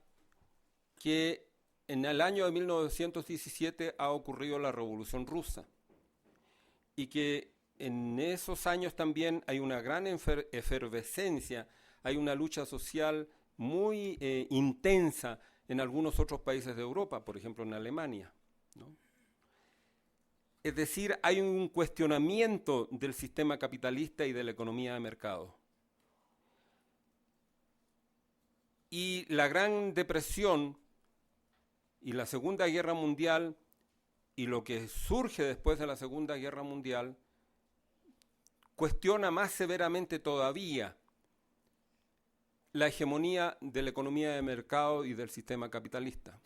que en el año de 1917 ha ocurrido la Revolución Rusa y que en esos años también hay una gran efervescencia, hay una lucha social muy intensa en algunos otros países de Europa, por ejemplo en Alemania, ¿no? Es decir, hay un cuestionamiento del sistema capitalista y de la economía de mercado. Y la Gran Depresión y la Segunda Guerra Mundial y lo que surge después de la Segunda Guerra Mundial cuestiona más severamente todavía la hegemonía de la economía de mercado y del sistema capitalista.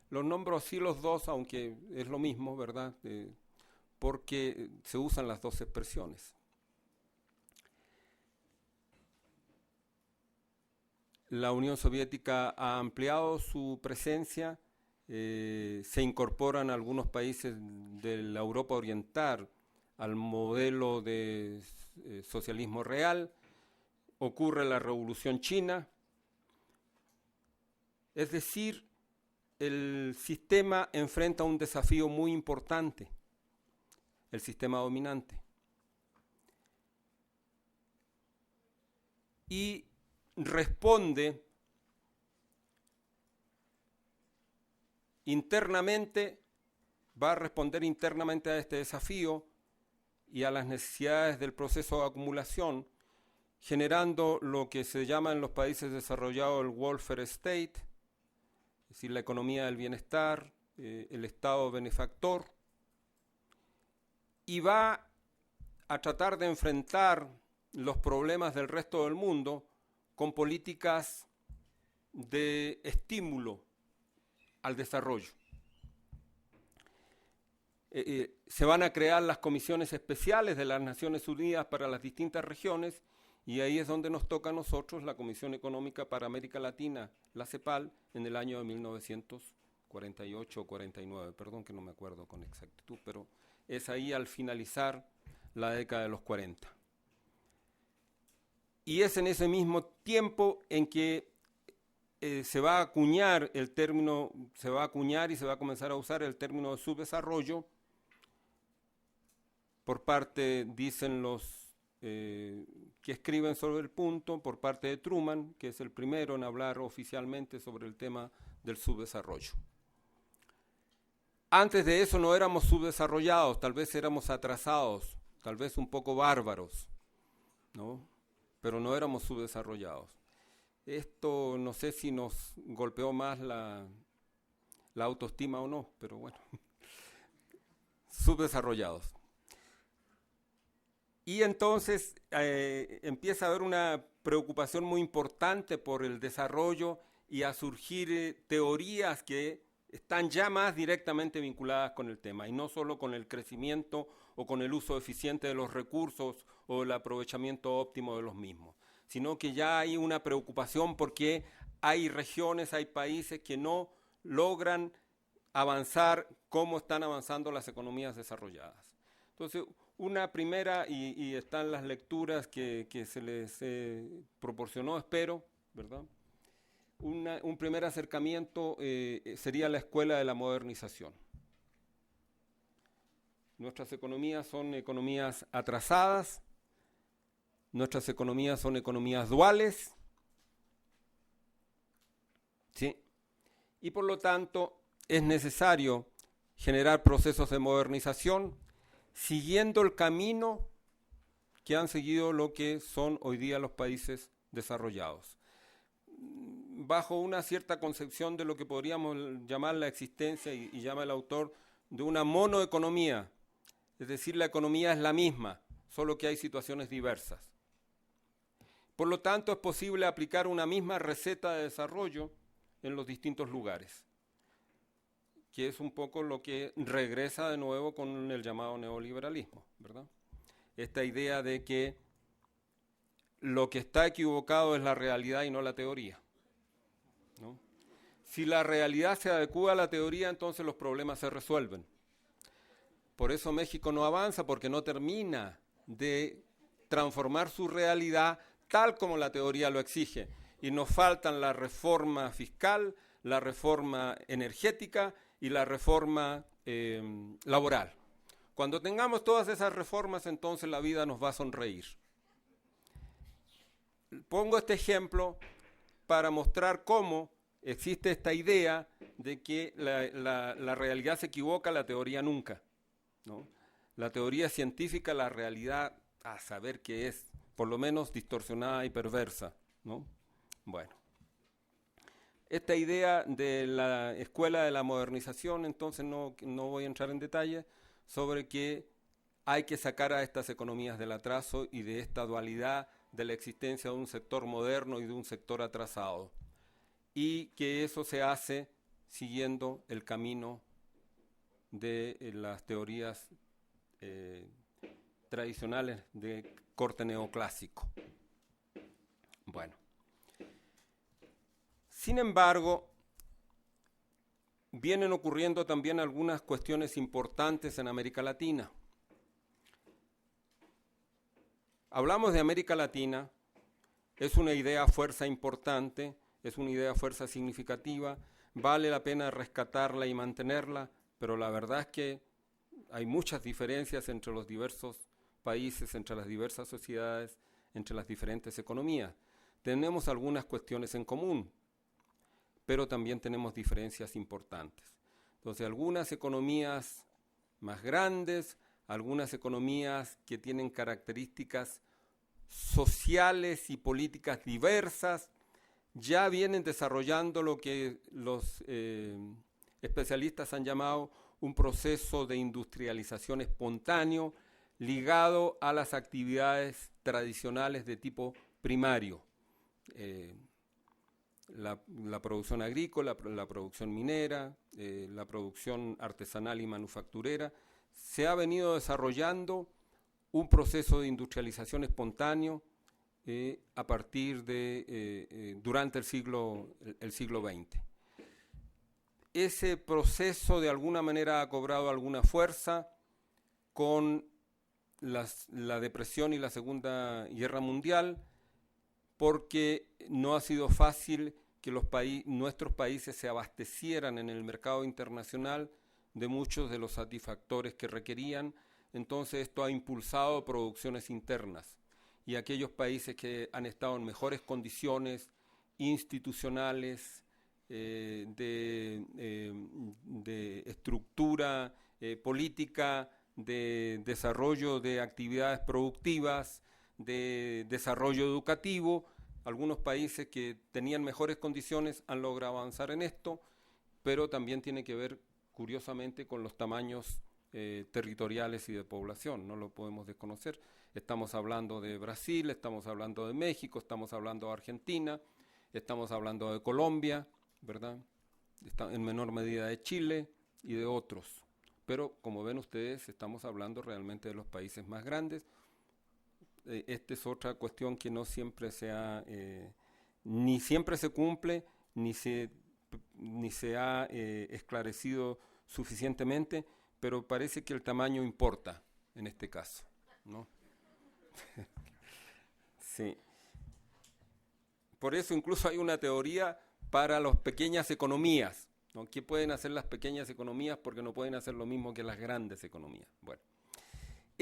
Los nombro así los dos, aunque es lo mismo, ¿verdad? Porque se usan las dos expresiones. La Unión Soviética ha ampliado su presencia, se incorporan algunos países de la Europa Oriental al modelo de socialismo real, ocurre la Revolución China, es decir, el sistema enfrenta un desafío muy importante, el sistema dominante. Y responde internamente, va a responder internamente a este desafío y a las necesidades del proceso de acumulación, generando lo que se llama en los países desarrollados el welfare state, es decir, la economía del bienestar, el Estado benefactor, y va a tratar de enfrentar los problemas del resto del mundo con políticas de estímulo al desarrollo. Se van a crear las comisiones especiales de las Naciones Unidas para las distintas regiones y ahí es donde nos toca a nosotros la Comisión Económica para América Latina, la CEPAL, en el año de 1948 o 49, perdón que no me acuerdo con exactitud, pero es ahí al finalizar la década de los 40. Y es en ese mismo tiempo en que se va a acuñar el término, se va a acuñar y se va a comenzar a usar el término de subdesarrollo por parte, dicen los que escriben sobre el punto, por parte de Truman, que es el primero en hablar oficialmente sobre el tema del subdesarrollo. Antes de eso no éramos subdesarrollados, tal vez éramos atrasados, tal vez un poco bárbaros, ¿no? Pero no éramos subdesarrollados. Esto no sé si nos golpeó más la autoestima o no, pero bueno, subdesarrollados. Y entonces empieza a haber una preocupación muy importante por el desarrollo y a surgir teorías que están ya más directamente vinculadas con el tema, y no solo con el crecimiento o con el uso eficiente de los recursos o el aprovechamiento óptimo de los mismos, sino que ya hay una preocupación porque hay regiones, hay países que no logran avanzar como están avanzando las economías desarrolladas. Entonces, una primera, y están las lecturas que se les proporcionó, espero, ¿verdad? Un primer acercamiento sería la escuela de la modernización, Nuestras economías son economías atrasadas, nuestras economías son economías duales, ¿sí? Y por lo tanto es necesario generar procesos de modernización siguiendo el camino que han seguido lo que son hoy día los países desarrollados, bajo una cierta concepción de lo que podríamos llamar la existencia, y llama el autor, de una monoeconomía, es decir, la economía es la misma, solo que hay situaciones diversas. Por lo tanto, es posible aplicar una misma receta de desarrollo en los distintos lugares, que es un poco lo que regresa de nuevo con el llamado neoliberalismo, ¿verdad? Esta idea de que lo que está equivocado es la realidad y no la teoría, ¿no? Si la realidad se adecua a la teoría, entonces los problemas se resuelven. Por eso México no avanza, porque no termina de transformar su realidad tal como la teoría lo exige. Y nos faltan la reforma fiscal, la reforma energética y la reforma laboral. Cuando tengamos todas esas reformas, entonces la vida nos va a sonreír. Pongo este ejemplo para mostrar cómo existe esta idea de que la realidad se equivoca, la teoría nunca, ¿no? La teoría científica, la realidad, a saber qué es, por lo menos distorsionada y perversa, ¿no? Bueno. Esta idea de la escuela de la modernización, entonces no voy a entrar en detalle, sobre que hay que sacar a estas economías del atraso y de esta dualidad de la existencia de un sector moderno y de un sector atrasado, y que eso se hace siguiendo el camino de las teorías tradicionales de corte neoclásico. Bueno. Sin embargo, vienen ocurriendo también algunas cuestiones importantes en América Latina. Hablamos de América Latina, es una idea fuerza importante, es una idea fuerza significativa, vale la pena rescatarla y mantenerla, pero la verdad es que hay muchas diferencias entre los diversos países, entre las diversas sociedades, entre las diferentes economías. Tenemos algunas cuestiones en común, pero también tenemos diferencias importantes. Entonces, algunas economías más grandes, algunas economías que tienen características sociales y políticas diversas, ya vienen desarrollando lo que los especialistas han llamado un proceso de industrialización espontáneo ligado a las actividades tradicionales de tipo primario. La producción agrícola, la producción minera, la producción artesanal y manufacturera, se ha venido desarrollando un proceso de industrialización espontáneo a partir de durante el siglo XX. Ese proceso de alguna manera ha cobrado alguna fuerza con la depresión y la Segunda Guerra Mundial, porque no ha sido fácil que nuestros países se abastecieran en el mercado internacional de muchos de los satisfactores que requerían. Entonces esto ha impulsado producciones internas, y aquellos países que han estado en mejores condiciones institucionales, de estructura política, de desarrollo de actividades productivas, de desarrollo educativo, algunos países que tenían mejores condiciones han logrado avanzar en esto, pero también tiene que ver, curiosamente, con los tamaños territoriales y de población, no lo podemos desconocer. Estamos hablando de Brasil, estamos hablando de México, estamos hablando de Argentina, estamos hablando de Colombia, ¿verdad? En menor medida de Chile y de otros. Pero, como ven ustedes, estamos hablando realmente de los países más grandes. Esta es otra cuestión que no siempre ni siempre se cumple, ni se ha esclarecido suficientemente, pero parece que el tamaño importa en este caso, ¿no? Sí. Por eso incluso hay una teoría para las pequeñas economías, ¿no? ¿Qué pueden hacer las pequeñas economías? Porque no pueden hacer lo mismo que las grandes economías. Bueno.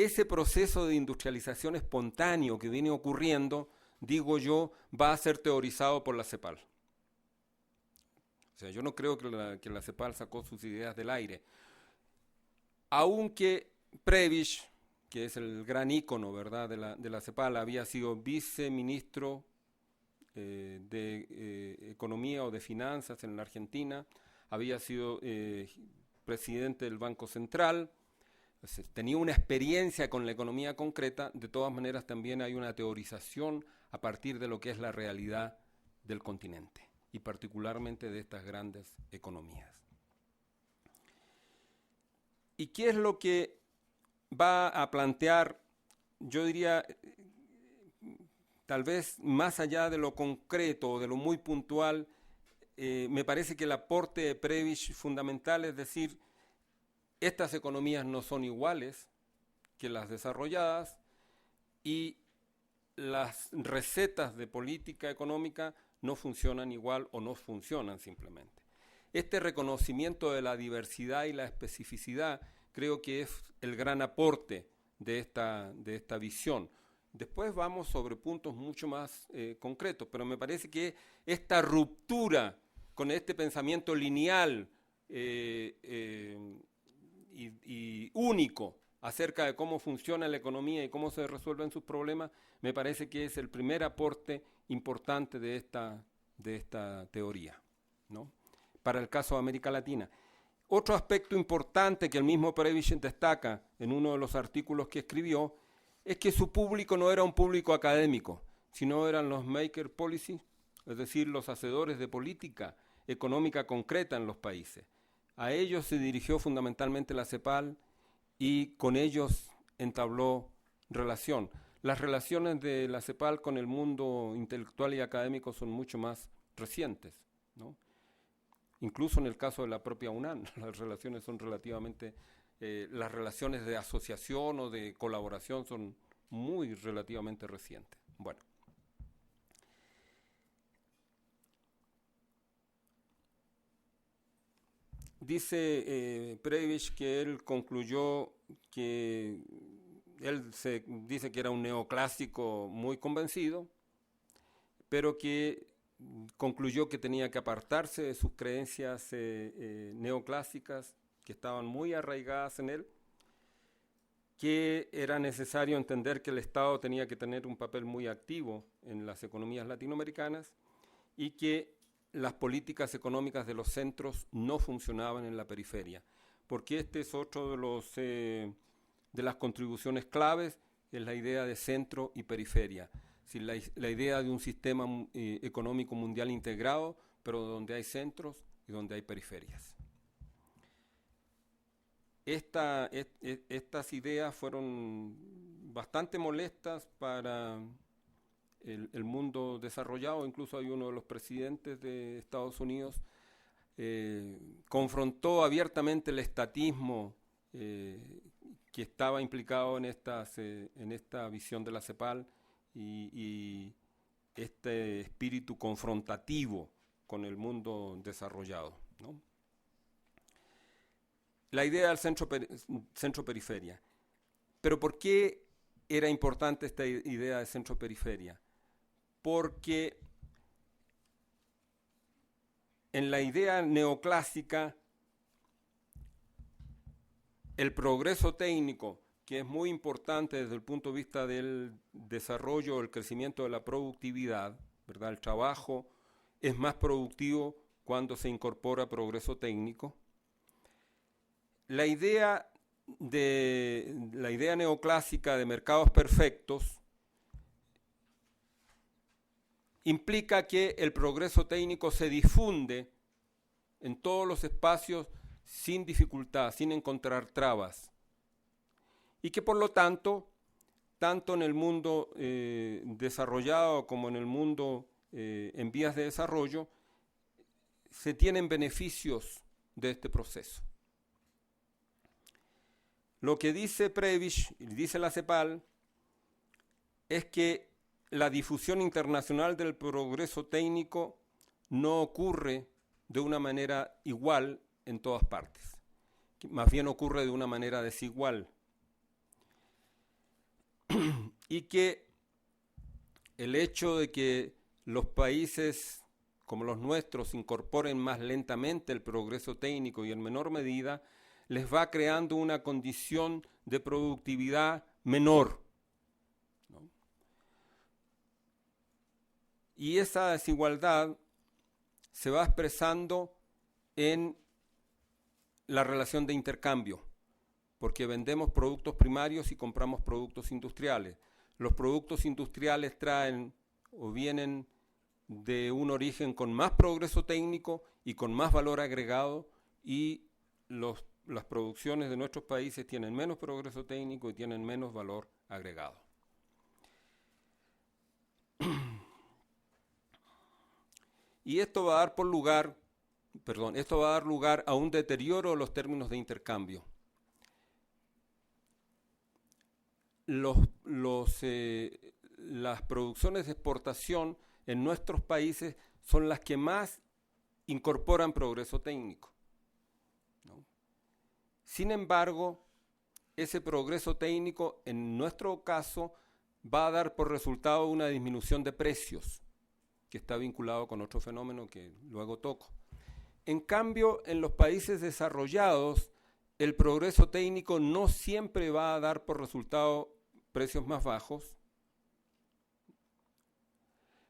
ese proceso de industrialización espontáneo que viene ocurriendo, digo yo, va a ser teorizado por la CEPAL. O sea, yo no creo que la CEPAL sacó sus ideas del aire. Aunque Prebisch, que es el gran ícono, ¿verdad?, de la CEPAL, había sido viceministro de Economía o de Finanzas en la Argentina, había sido presidente del Banco Central, tenía una experiencia con la economía concreta. De todas maneras también hay una teorización a partir de lo que es la realidad del continente y particularmente de estas grandes economías. ¿Y qué es lo que va a plantear? Yo diría, tal vez más allá de lo concreto o de lo muy puntual, me parece que el aporte de Prebisch fundamental es decir, estas economías no son iguales que las desarrolladas y las recetas de política económica no funcionan igual o no funcionan simplemente. Este reconocimiento de la diversidad y la especificidad creo que es el gran aporte de esta visión. Después vamos sobre puntos mucho más concretos, pero me parece que esta ruptura con este pensamiento lineal y único acerca de cómo funciona la economía y cómo se resuelven sus problemas, me parece que es el primer aporte importante de esta teoría, ¿no?, para el caso de América Latina. Otro aspecto importante que el mismo Prebisch destaca en uno de los artículos que escribió es que su público no era un público académico, sino eran los maker policy, es decir, los hacedores de política económica concreta en los países. A ellos se dirigió fundamentalmente la CEPAL y con ellos entabló relación. Las relaciones de la CEPAL con el mundo intelectual y académico son mucho más recientes, ¿no? Incluso en el caso de la propia UNAM, las relaciones son relativamente, las relaciones de asociación o de colaboración son muy relativamente recientes. Bueno. Dice Prebisch que él concluyó que él dice que era un neoclásico muy convencido, pero que concluyó que tenía que apartarse de sus creencias neoclásicas que estaban muy arraigadas en él, que era necesario entender que el Estado tenía que tener un papel muy activo en las economías latinoamericanas y que las políticas económicas de los centros no funcionaban en la periferia, porque este es otro de las contribuciones claves, es la idea de centro y periferia. Si la idea de un sistema económico mundial integrado, pero donde hay centros y donde hay periferias. Estas ideas fueron bastante molestas para el mundo desarrollado. Incluso hay uno de los presidentes de Estados Unidos confrontó abiertamente el estatismo que estaba implicado en esta visión de la CEPAL y este espíritu confrontativo con el mundo desarrollado, ¿no? La idea del centro-periferia. ¿Pero por qué era importante esta idea de centro-periferia? Porque en la idea neoclásica, el progreso técnico, que es muy importante desde el punto de vista del desarrollo, el crecimiento de la productividad, ¿verdad? El trabajo es más productivo cuando se incorpora progreso técnico. La idea neoclásica de mercados perfectos implica que el progreso técnico se difunde en todos los espacios sin dificultad, sin encontrar trabas. Y que por lo tanto, tanto en el mundo desarrollado como en el mundo en vías de desarrollo, se tienen beneficios de este proceso. Lo que dice Prebisch y dice la CEPAL es que la difusión internacional del progreso técnico no ocurre de una manera igual en todas partes, más bien ocurre de una manera desigual. y que el hecho de que los países como los nuestros incorporen más lentamente el progreso técnico y en menor medida, les va creando una condición de productividad menor, ¿no? Y esa desigualdad se va expresando en la relación de intercambio, porque vendemos productos primarios y compramos productos industriales. Los productos industriales traen o vienen de un origen con más progreso técnico y con más valor agregado, y las producciones de nuestros países tienen menos progreso técnico y tienen menos valor agregado. Y esto va a dar lugar a un deterioro de los términos de intercambio. Las producciones de exportación en nuestros países son las que más incorporan progreso técnico, ¿no? Sin embargo, ese progreso técnico en nuestro caso va a dar por resultado una disminución de precios, que está vinculado con otro fenómeno que luego toco. En cambio, en los países desarrollados, el progreso técnico no siempre va a dar por resultado precios más bajos,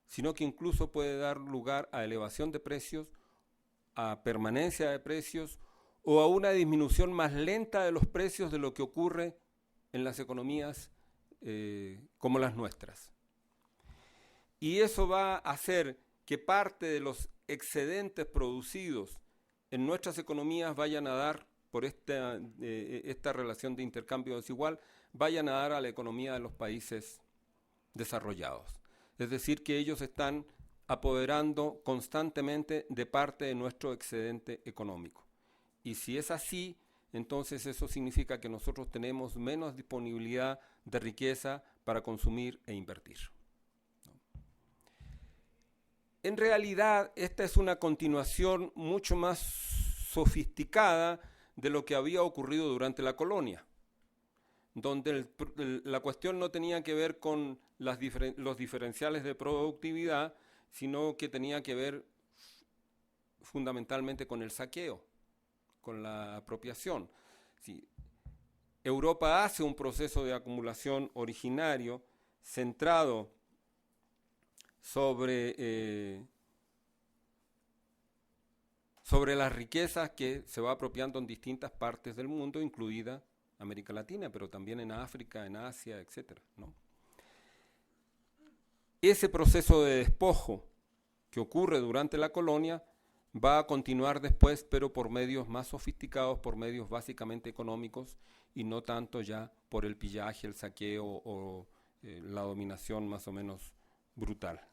sino que incluso puede dar lugar a elevación de precios, a permanencia de precios o a una disminución más lenta de los precios de lo que ocurre en las economías como las nuestras. Y eso va a hacer que parte de los excedentes producidos en nuestras economías vayan a dar, por esta relación de intercambio desigual, vayan a dar a la economía de los países desarrollados. Es decir, que ellos están apoderando constantemente de parte de nuestro excedente económico. Y si es así, entonces eso significa que nosotros tenemos menos disponibilidad de riqueza para consumir e invertir. En realidad, esta es una continuación mucho más sofisticada de lo que había ocurrido durante la colonia, donde la cuestión no tenía que ver con los diferenciales de productividad, sino que tenía que ver fundamentalmente con el saqueo, con la apropiación. Sí. Europa hace un proceso de acumulación originario centrado sobre las riquezas que se va apropiando en distintas partes del mundo, incluida América Latina, pero también en África, en Asia, etc., ¿no? Ese proceso de despojo que ocurre durante la colonia va a continuar después, pero por medios más sofisticados, por medios básicamente económicos y no tanto ya por el pillaje, el saqueo o la dominación más o menos brutal.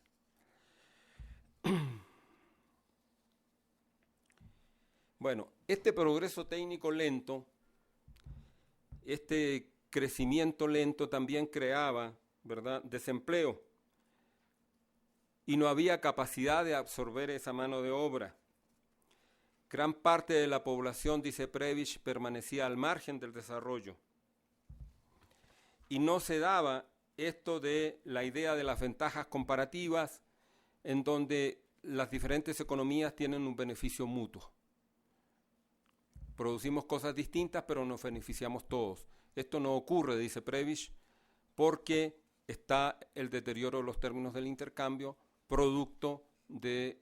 Bueno, este progreso técnico lento, este crecimiento lento también creaba, ¿verdad?, desempleo, y no había capacidad de absorber esa mano de obra. Gran parte de la población, dice Prebisch, permanecía al margen del desarrollo. Y no se daba esto de la idea de las ventajas comparativas, en donde las diferentes economías tienen un beneficio mutuo. Producimos cosas distintas, pero nos beneficiamos todos. Esto no ocurre, dice Prebisch, porque está el deterioro de los términos del intercambio, producto de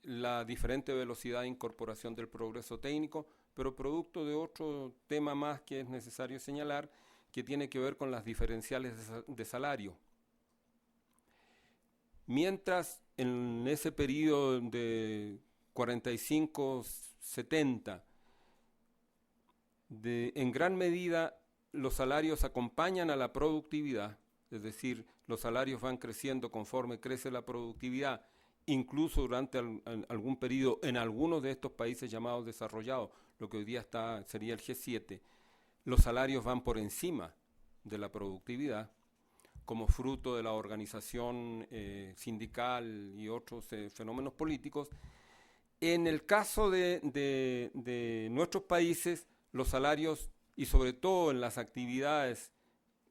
la diferente velocidad de incorporación del progreso técnico, pero producto de otro tema más que es necesario señalar, que tiene que ver con las diferenciales de salario. Mientras en ese periodo de 45-70, en gran medida los salarios acompañan a la productividad, es decir, los salarios van creciendo conforme crece la productividad, incluso durante algún periodo en algunos de estos países llamados desarrollados, lo que hoy día sería el G7, los salarios van por encima de la productividad, como fruto de la organización sindical y otros fenómenos políticos. En el caso de nuestros países, los salarios, y sobre todo en las actividades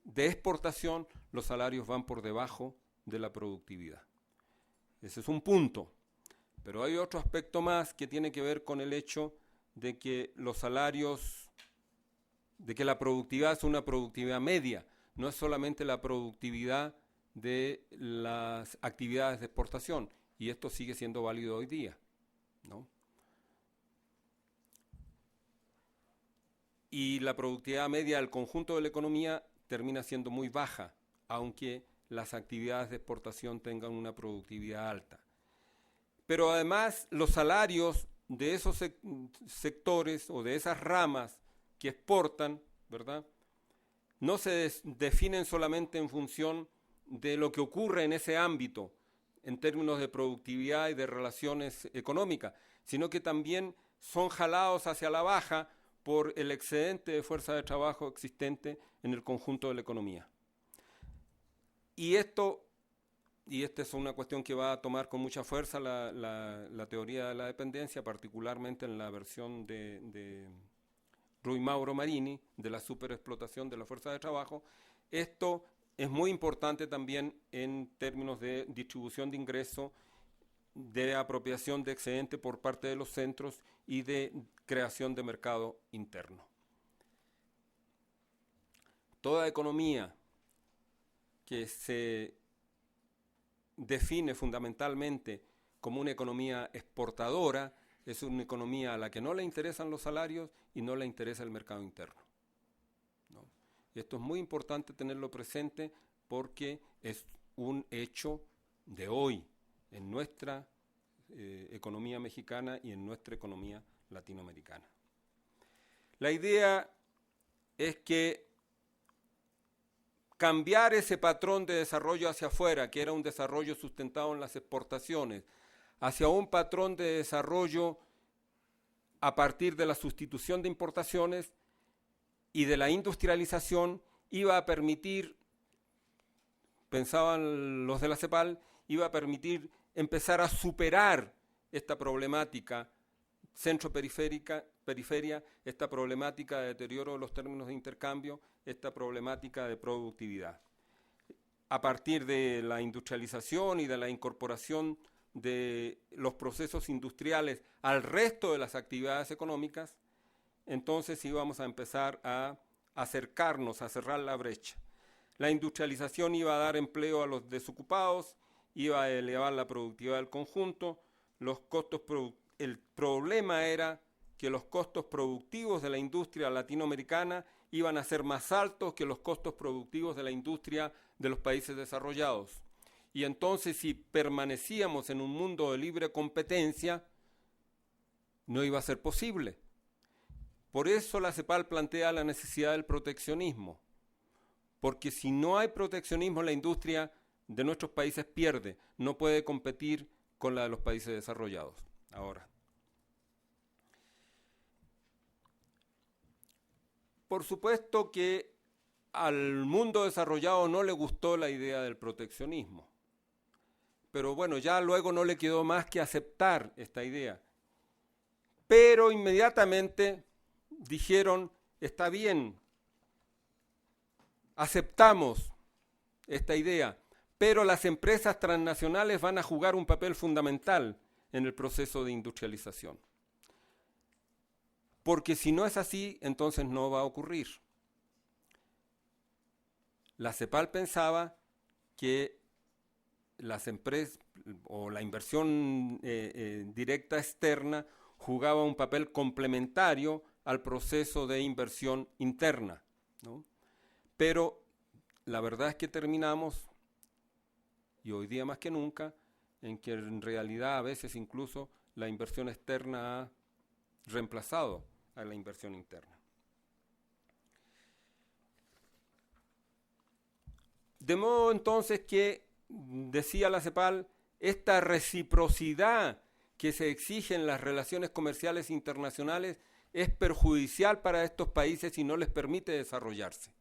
de exportación, los salarios van por debajo de la productividad. Ese es un punto. Pero hay otro aspecto más que tiene que ver con el hecho de que los salarios, de que la productividad es una productividad media, no es solamente la productividad de las actividades de exportación, y esto sigue siendo válido hoy día, ¿no? Y la productividad media del conjunto de la economía termina siendo muy baja, aunque las actividades de exportación tengan una productividad alta. Pero además los salarios de esos sectores o de esas ramas que exportan, ¿verdad?, no se definen solamente en función de lo que ocurre en ese ámbito, en términos de productividad y de relaciones económicas, sino que también son jalados hacia la baja por el excedente de fuerza de trabajo existente en el conjunto de la economía. Y esta es una cuestión que va a tomar con mucha fuerza la teoría de la dependencia, particularmente en la versión de Rui Mauro Marini, de la superexplotación de la fuerza de trabajo. Esto es muy importante también en términos de distribución de ingresos, de apropiación de excedente por parte de los centros y de creación de mercado interno. Toda economía que se define fundamentalmente como una economía exportadora es una economía a la que no le interesan los salarios y no le interesa el mercado interno, ¿no? Y esto es muy importante tenerlo presente porque es un hecho de hoy en nuestra economía mexicana y en nuestra economía latinoamericana. La idea es que cambiar ese patrón de desarrollo hacia afuera, que era un desarrollo sustentado en las exportaciones, hacia un patrón de desarrollo a partir de la sustitución de importaciones y de la industrialización, iba a permitir, pensaban los de la CEPAL, iba a permitir empezar a superar esta problemática centro-periferia, esta problemática de deterioro de los términos de intercambio, esta problemática de productividad. A partir de la industrialización y de la incorporación de los procesos industriales al resto de las actividades económicas, entonces íbamos a empezar a acercarnos, a cerrar la brecha. La industrialización iba a dar empleo a los desocupados, iba a elevar la productividad del conjunto, el problema era que los costos productivos de la industria latinoamericana iban a ser más altos que los costos productivos de la industria de los países desarrollados. Y entonces, si permanecíamos en un mundo de libre competencia, no iba a ser posible. Por eso la CEPAL plantea la necesidad del proteccionismo, porque si no hay proteccionismo, la industria de nuestros países pierde, no puede competir con la de los países desarrollados. Ahora, por supuesto que al mundo desarrollado no le gustó la idea del proteccionismo, pero bueno, ya luego no le quedó más que aceptar esta idea. Pero inmediatamente dijeron, está bien, aceptamos esta idea, pero las empresas transnacionales van a jugar un papel fundamental en el proceso de industrialización. Porque si no es así, entonces no va a ocurrir. La CEPAL pensaba que las empresas o la inversión directa externa jugaba un papel complementario al proceso de inversión interna, ¿no? Pero la verdad es que terminamos, y hoy día más que nunca, en que en realidad a veces incluso la inversión externa ha reemplazado a la inversión interna. De modo entonces que, decía la CEPAL, esta reciprocidad que se exige en las relaciones comerciales internacionales es perjudicial para estos países y no les permite desarrollarse.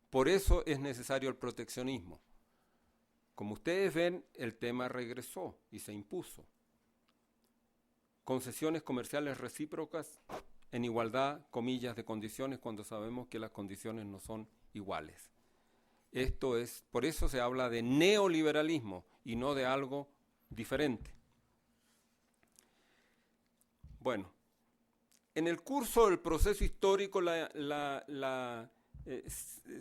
Por eso es necesario el proteccionismo. Como ustedes ven, el tema regresó y se impuso. Concesiones comerciales recíprocas en igualdad, comillas, de condiciones cuando sabemos que las condiciones no son iguales. Esto es, por eso se habla de neoliberalismo y no de algo diferente. Bueno, en el curso del proceso histórico, la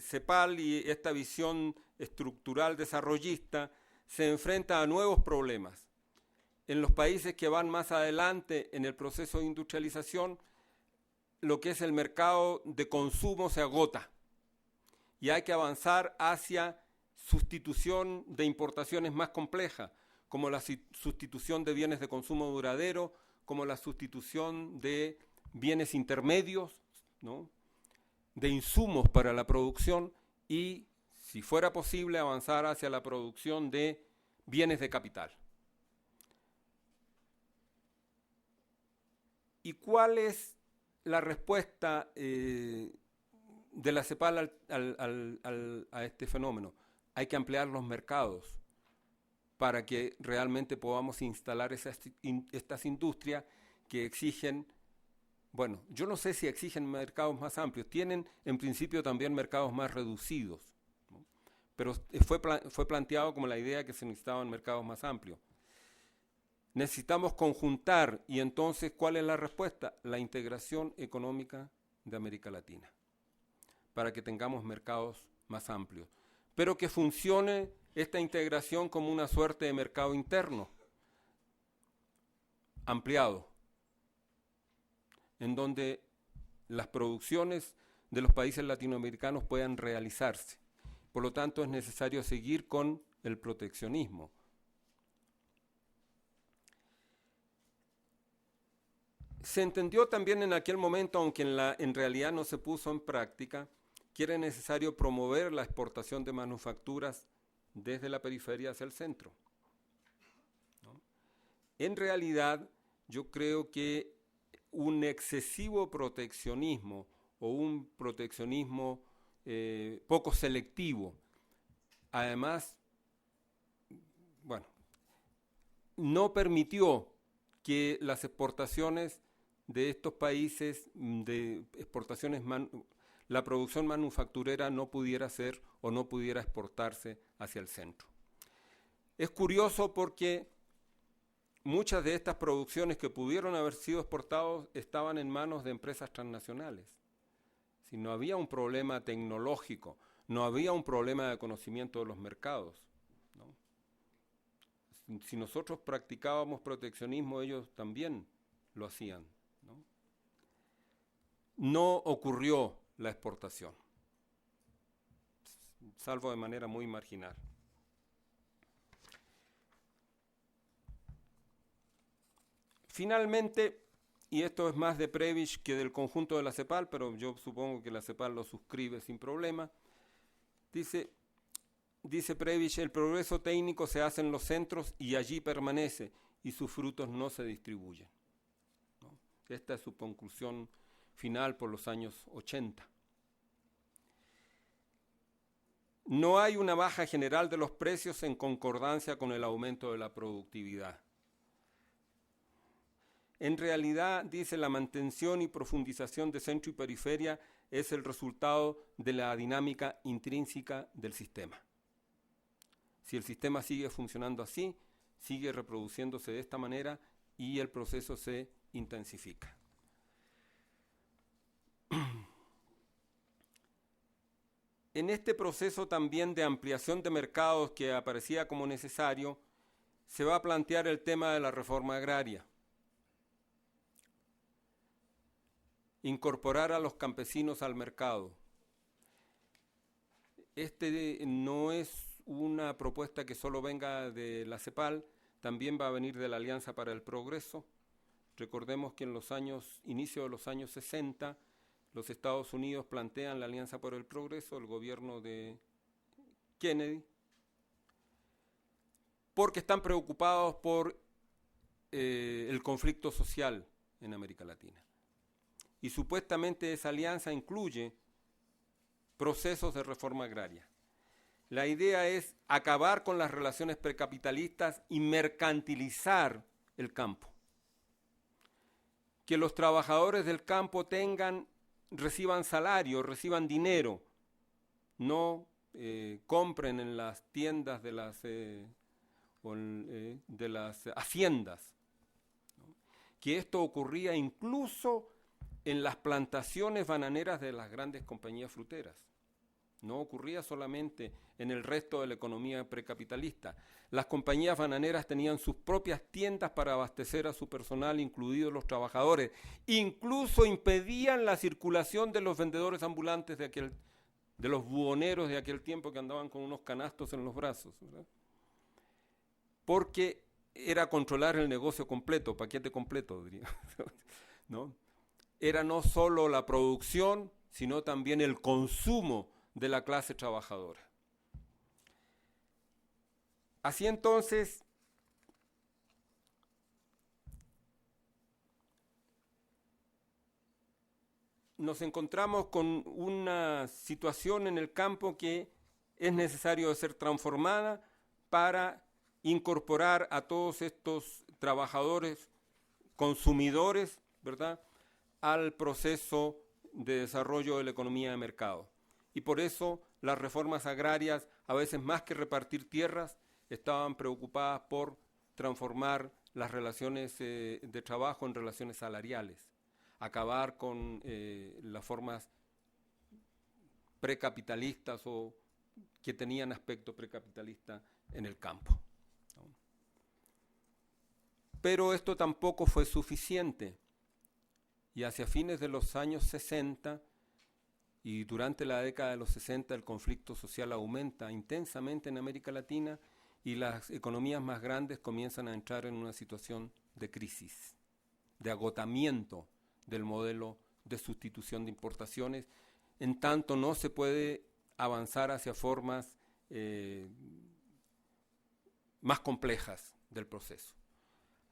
CEPAL y esta visión estructural desarrollista se enfrenta a nuevos problemas. En los países que van más adelante en el proceso de industrialización, lo que es el mercado de consumo se agota y hay que avanzar hacia sustitución de importaciones más complejas, como la sustitución de bienes de consumo duradero, como la sustitución de bienes intermedios, ¿no?, de insumos para la producción y, si fuera posible, avanzar hacia la producción de bienes de capital. ¿Y cuál es la respuesta de la CEPAL a este fenómeno? Hay que ampliar los mercados para que realmente podamos instalar estas industrias que exigen, bueno, yo no sé si exigen mercados más amplios, tienen en principio también mercados más reducidos, ¿no? Pero fue planteado como la idea que se necesitaban mercados más amplios. Necesitamos conjuntar, y entonces, ¿cuál es la respuesta? La integración económica de América Latina, para que tengamos mercados más amplios, pero que funcione esta integración como una suerte de mercado interno, ampliado, en donde las producciones de los países latinoamericanos puedan realizarse. Por lo tanto, es necesario seguir con el proteccionismo. Se entendió también en aquel momento, aunque en realidad no se puso en práctica, que era necesario promover la exportación de manufacturas desde la periferia hacia el centro, ¿no? En realidad, yo creo que un excesivo proteccionismo o un proteccionismo poco selectivo, además, bueno, no permitió que las exportaciones de estos países, de exportaciones, la producción manufacturera no pudiera ser o no pudiera exportarse hacia el centro. Es curioso porque muchas de estas producciones que pudieron haber sido exportadas estaban en manos de empresas transnacionales. Si no había un problema tecnológico, no había un problema de conocimiento de los mercados, ¿no? Si nosotros practicábamos proteccionismo, ellos también lo hacían, ¿no? No ocurrió la exportación, salvo de manera muy marginal. Finalmente, y esto es más de Prebisch que del conjunto de la CEPAL, pero yo supongo que la CEPAL lo suscribe sin problema, dice Prebisch: el progreso técnico se hace en los centros y allí permanece, y sus frutos no se distribuyen, ¿no? Esta es su conclusión final por los años 80. No hay una baja general de los precios en concordancia con el aumento de la productividad. En realidad, dice, la mantención y profundización de centro y periferia es el resultado de la dinámica intrínseca del sistema. Si el sistema sigue funcionando así, sigue reproduciéndose de esta manera y el proceso se intensifica. En este proceso también de ampliación de mercados que aparecía como necesario, se va a plantear el tema de la reforma agraria. Incorporar a los campesinos al mercado. Este no es una propuesta que solo venga de la CEPAL, también va a venir de la Alianza para el Progreso. Recordemos que en inicio de los años 60, los Estados Unidos plantean la Alianza por el Progreso, el gobierno de Kennedy, porque están preocupados por el conflicto social en América Latina. Y supuestamente esa alianza incluye procesos de reforma agraria. La idea es acabar con las relaciones precapitalistas y mercantilizar el campo. que los trabajadores del campo reciban salario, reciban dinero, no compren en las tiendas de las haciendas, ¿no? Que esto ocurría incluso en las plantaciones bananeras de las grandes compañías fruteras. No ocurría solamente en el resto de la economía precapitalista. Las compañías bananeras tenían sus propias tiendas para abastecer a su personal, incluidos los trabajadores. Incluso impedían la circulación de los vendedores ambulantes de los buhoneros de aquel tiempo que andaban con unos canastos en los brazos, ¿verdad? Porque era controlar el negocio completo, paquete completo, diría, ¿no? Era no solo la producción, sino también el consumo de la clase trabajadora. Así entonces, nos encontramos con una situación en el campo que es necesario ser transformada para incorporar a todos estos trabajadores, consumidores, ¿verdad?, al proceso de desarrollo de la economía de mercado. Y por eso las reformas agrarias, a veces más que repartir tierras, estaban preocupadas por transformar las relaciones de trabajo en relaciones salariales, acabar con las formas precapitalistas o que tenían aspecto precapitalista en el campo, ¿no? Pero esto tampoco fue suficiente, y hacia fines de los años 60 y durante la década de los 60 el conflicto social aumenta intensamente en América Latina y las economías más grandes comienzan a entrar en una situación de crisis, de agotamiento del modelo de sustitución de importaciones, en tanto no se puede avanzar hacia formas más complejas del proceso.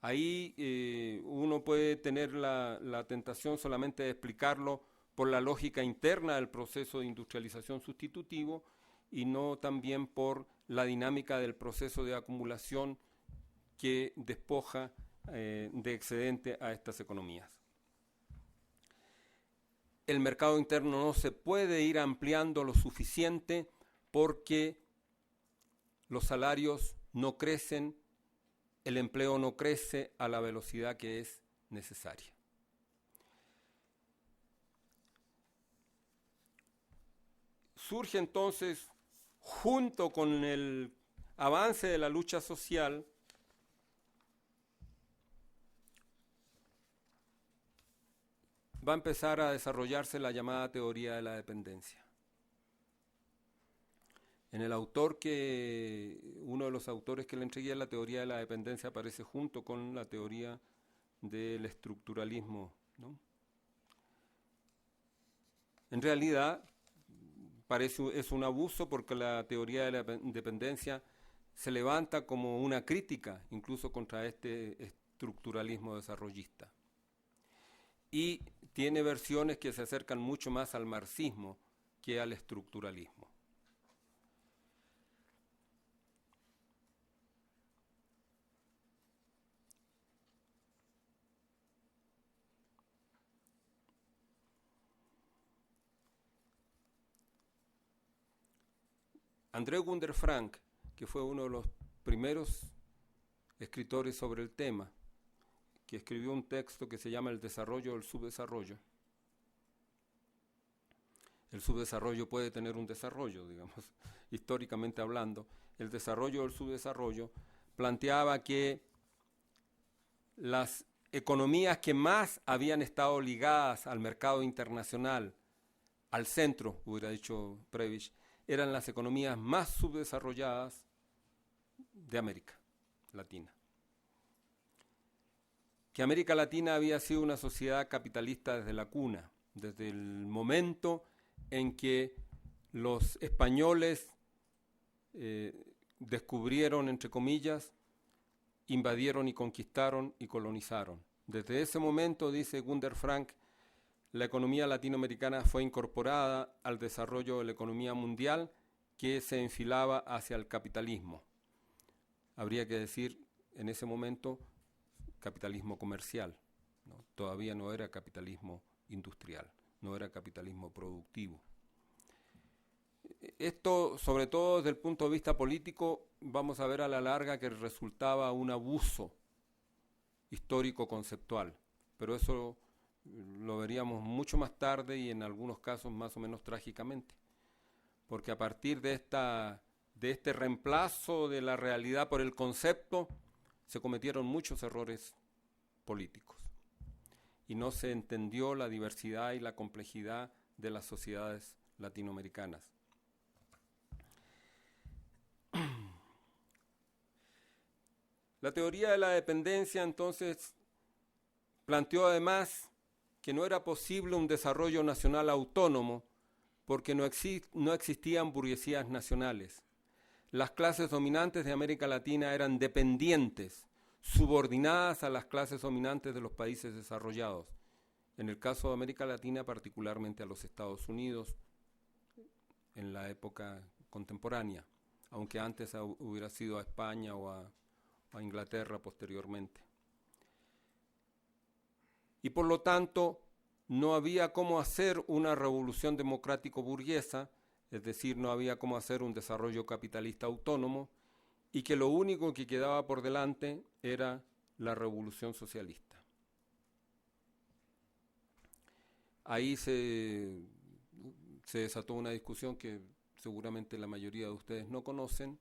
Ahí uno puede tener la tentación solamente de explicarlo por la lógica interna del proceso de industrialización sustitutivo y no también por la dinámica del proceso de acumulación que despoja de excedente a estas economías. El mercado interno no se puede ir ampliando lo suficiente porque los salarios no crecen, el empleo no crece a la velocidad que es necesaria. Surge entonces, junto con el avance de la lucha social, va a empezar a desarrollarse la llamada teoría de la dependencia. En el uno de los autores que le entregué, la teoría de la dependencia aparece junto con la teoría del estructuralismo, ¿no? En realidad, es un abuso porque la teoría de la dependencia se levanta como una crítica incluso contra este estructuralismo desarrollista. Y tiene versiones que se acercan mucho más al marxismo que al estructuralismo. André Gunder Frank, que fue uno de los primeros escritores sobre el tema, que escribió un texto que se llama El desarrollo del subdesarrollo. El subdesarrollo puede tener un desarrollo, digamos, históricamente hablando. El desarrollo del subdesarrollo planteaba que las economías que más habían estado ligadas al mercado internacional, al centro, hubiera dicho Prebisch, eran las economías más subdesarrolladas de América Latina. Que América Latina había sido una sociedad capitalista desde la cuna, desde el momento en que los españoles descubrieron, entre comillas, invadieron y conquistaron y colonizaron. Desde ese momento, dice Gunder Frank, la economía latinoamericana fue incorporada al desarrollo de la economía mundial que se enfilaba hacia el capitalismo. Habría que decir en ese momento capitalismo comercial, ¿no? todavía no era capitalismo industrial, no era capitalismo productivo. Esto, sobre todo desde el punto de vista político, vamos a ver a la larga que resultaba un abuso histórico-conceptual, pero eso lo veríamos mucho más tarde y en algunos casos más o menos trágicamente, porque a partir de este reemplazo de la realidad por el concepto, se cometieron muchos errores políticos y no se entendió la diversidad y la complejidad de las sociedades latinoamericanas. La teoría de la dependencia entonces planteó además que no era posible un desarrollo nacional autónomo porque no existían burguesías nacionales. Las clases dominantes de América Latina eran dependientes, subordinadas a las clases dominantes de los países desarrollados. En el caso de América Latina, particularmente a los Estados Unidos, en la época contemporánea, aunque antes hubiera sido a España o a Inglaterra posteriormente. Y por lo tanto, no había cómo hacer una revolución democrático-burguesa, es decir, no había cómo hacer un desarrollo capitalista autónomo, y que lo único que quedaba por delante era la revolución socialista. Ahí se desató una discusión que seguramente la mayoría de ustedes no conocen,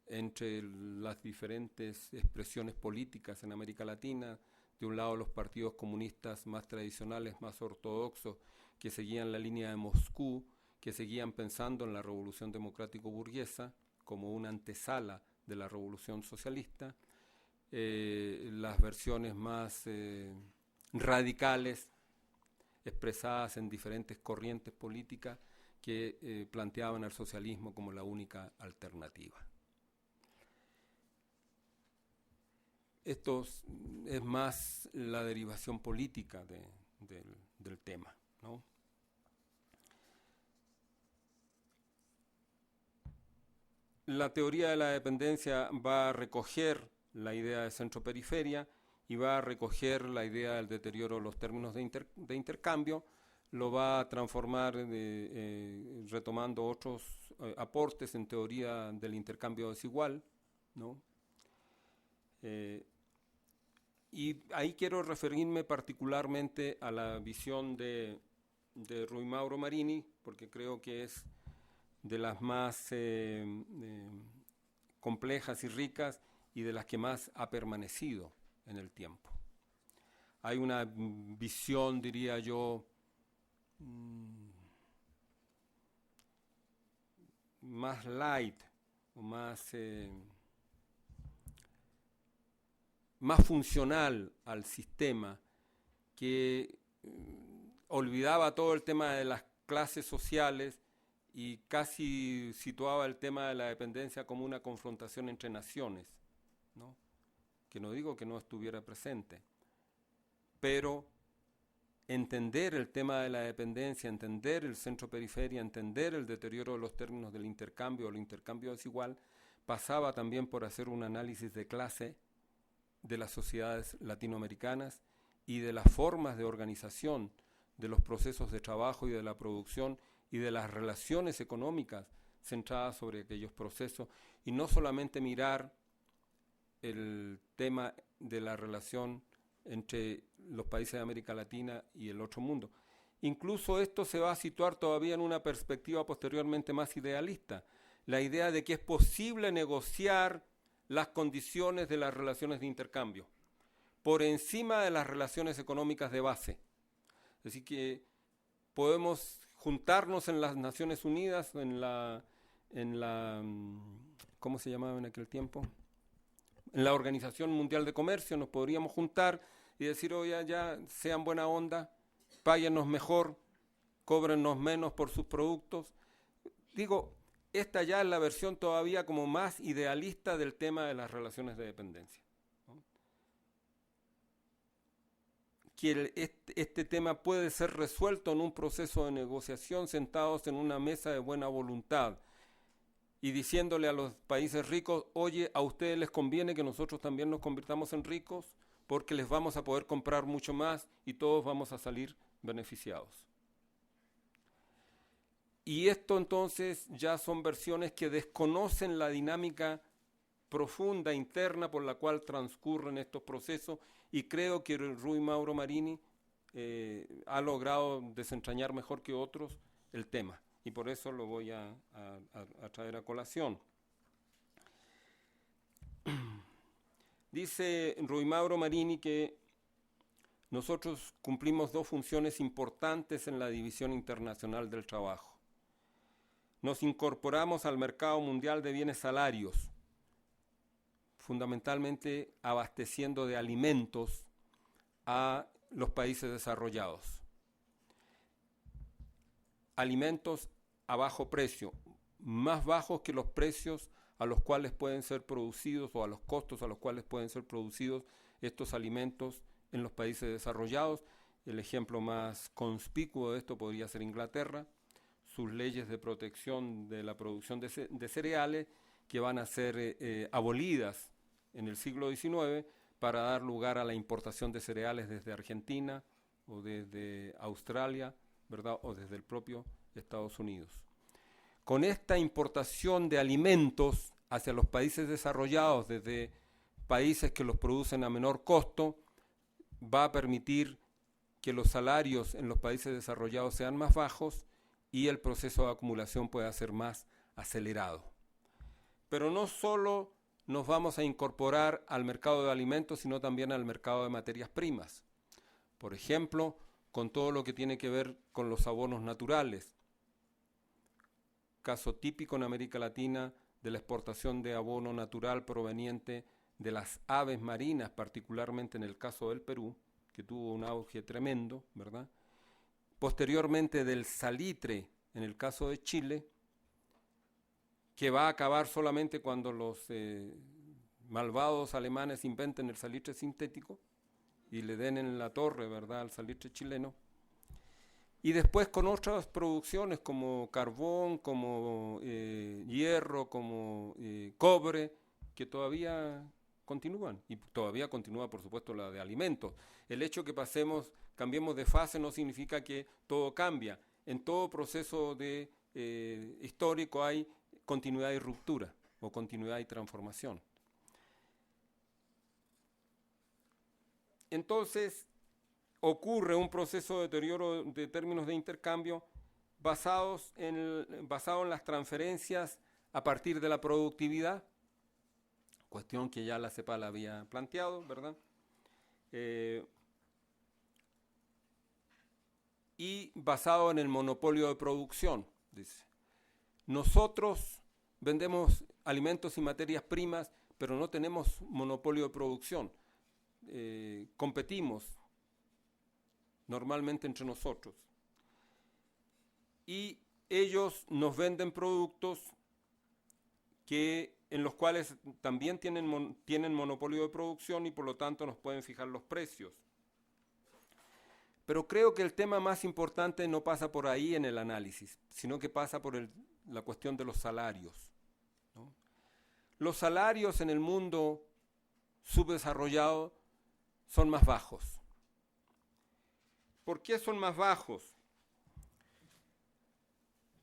entre las diferentes expresiones políticas en América Latina. De un lado los partidos comunistas más tradicionales, más ortodoxos, que seguían la línea de Moscú, que seguían pensando en la revolución democrático-burguesa como una antesala de la revolución socialista, las versiones más radicales, expresadas en diferentes corrientes políticas que planteaban al socialismo como la única alternativa. Esto es más la derivación política del tema, ¿no? La teoría de la dependencia va a recoger la idea de centro-periferia y va a recoger la idea del deterioro de los términos de intercambio, lo va a transformar retomando otros aportes en teoría del intercambio desigual, ¿no? Y ahí quiero referirme particularmente a la visión de Rui Mauro Marini, porque creo que es de las más complejas y ricas y de las que más ha permanecido en el tiempo. Hay una visión, diría yo, más light, o más funcional al sistema, que olvidaba todo el tema de las clases sociales y casi situaba el tema de la dependencia como una confrontación entre naciones, ¿no? Que no digo que no estuviera presente, pero entender el tema de la dependencia, entender el centro-periferia, entender el deterioro de los términos del intercambio o el intercambio desigual, pasaba también por hacer un análisis de clase de las sociedades latinoamericanas y de las formas de organización de los procesos de trabajo y de la producción y de las relaciones económicas centradas sobre aquellos procesos, y no solamente mirar el tema de la relación entre los países de América Latina y el otro mundo. Incluso esto se va a situar todavía en una perspectiva posteriormente más idealista, la idea de que es posible negociar las condiciones de las relaciones de intercambio por encima de las relaciones económicas de base. Así que podemos juntarnos en las Naciones Unidas, en la ¿cómo se llamaba en aquel tiempo? En la Organización Mundial de Comercio nos podríamos juntar y decir, oye, ya sean buena onda, páguennos mejor, cóbrennos menos por sus productos. Digo, esta ya es la versión todavía como más idealista del tema de las relaciones de dependencia, ¿no? Que este tema puede ser resuelto en un proceso de negociación sentados en una mesa de buena voluntad y diciéndole a los países ricos, oye, a ustedes les conviene que nosotros también nos convirtamos en ricos porque les vamos a poder comprar mucho más y todos vamos a salir beneficiados. Y esto entonces ya son versiones que desconocen la dinámica profunda, interna, por la cual transcurren estos procesos, y creo que Rui Mauro Marini ha logrado desentrañar mejor que otros el tema, y por eso lo voy a traer a colación. Dice Rui Mauro Marini que nosotros cumplimos dos funciones importantes en la división internacional del trabajo. Nos incorporamos al mercado mundial de bienes salarios, fundamentalmente abasteciendo de alimentos a los países desarrollados. Alimentos a bajo precio, más bajos que los precios a los cuales pueden ser producidos o a los costos a los cuales pueden ser producidos estos alimentos en los países desarrollados. El ejemplo más conspicuo de esto podría ser Inglaterra, sus leyes de protección de la producción de cereales que van a ser abolidas en el siglo XIX para dar lugar a la importación de cereales desde Argentina o desde Australia, ¿verdad? O desde el propio Estados Unidos. Con esta importación de alimentos hacia los países desarrollados desde países que los producen a menor costo, va a permitir que los salarios en los países desarrollados sean más bajos y el proceso de acumulación pueda ser más acelerado. Pero no solo nos vamos a incorporar al mercado de alimentos, sino también al mercado de materias primas. Por ejemplo, con todo lo que tiene que ver con los abonos naturales. Caso típico en América Latina de la exportación de abono natural proveniente de las aves marinas, particularmente en el caso del Perú, que tuvo un auge tremendo, ¿verdad? Posteriormente del salitre, en el caso de Chile, que va a acabar solamente cuando los malvados alemanes inventen el salitre sintético y le den en la torre, ¿verdad?, al salitre chileno. Y después con otras producciones como carbón, como hierro, como cobre, que todavía continúan. Y todavía continúa, por supuesto, la de alimentos. El hecho que cambiemos de fase no significa que todo cambia. En todo proceso histórico hay continuidad y ruptura, o continuidad y transformación. Entonces, ocurre un proceso de deterioro de términos de intercambio basado en las transferencias a partir de la productividad, cuestión que ya la CEPAL había planteado, ¿verdad? Y basado en el monopolio de producción, dice. Nosotros vendemos alimentos y materias primas, pero no tenemos monopolio de producción. Competimos normalmente entre nosotros. Y ellos nos venden productos en los cuales también tienen monopolio de producción y por lo tanto nos pueden fijar los precios. Pero creo que el tema más importante no pasa por ahí en el análisis, sino que pasa por la cuestión de los salarios, ¿no? Los salarios en el mundo subdesarrollado son más bajos. ¿Por qué son más bajos?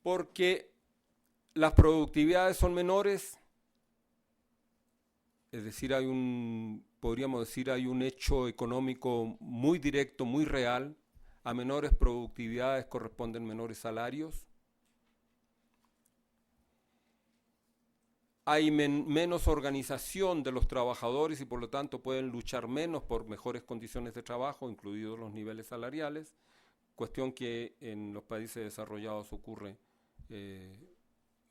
Porque las productividades son menores, es decir, podríamos decir, hay un hecho económico muy directo, muy real. A menores productividades corresponden menores salarios. Hay menos organización de los trabajadores y por lo tanto pueden luchar menos por mejores condiciones de trabajo, incluidos los niveles salariales, cuestión que en los países desarrollados ocurre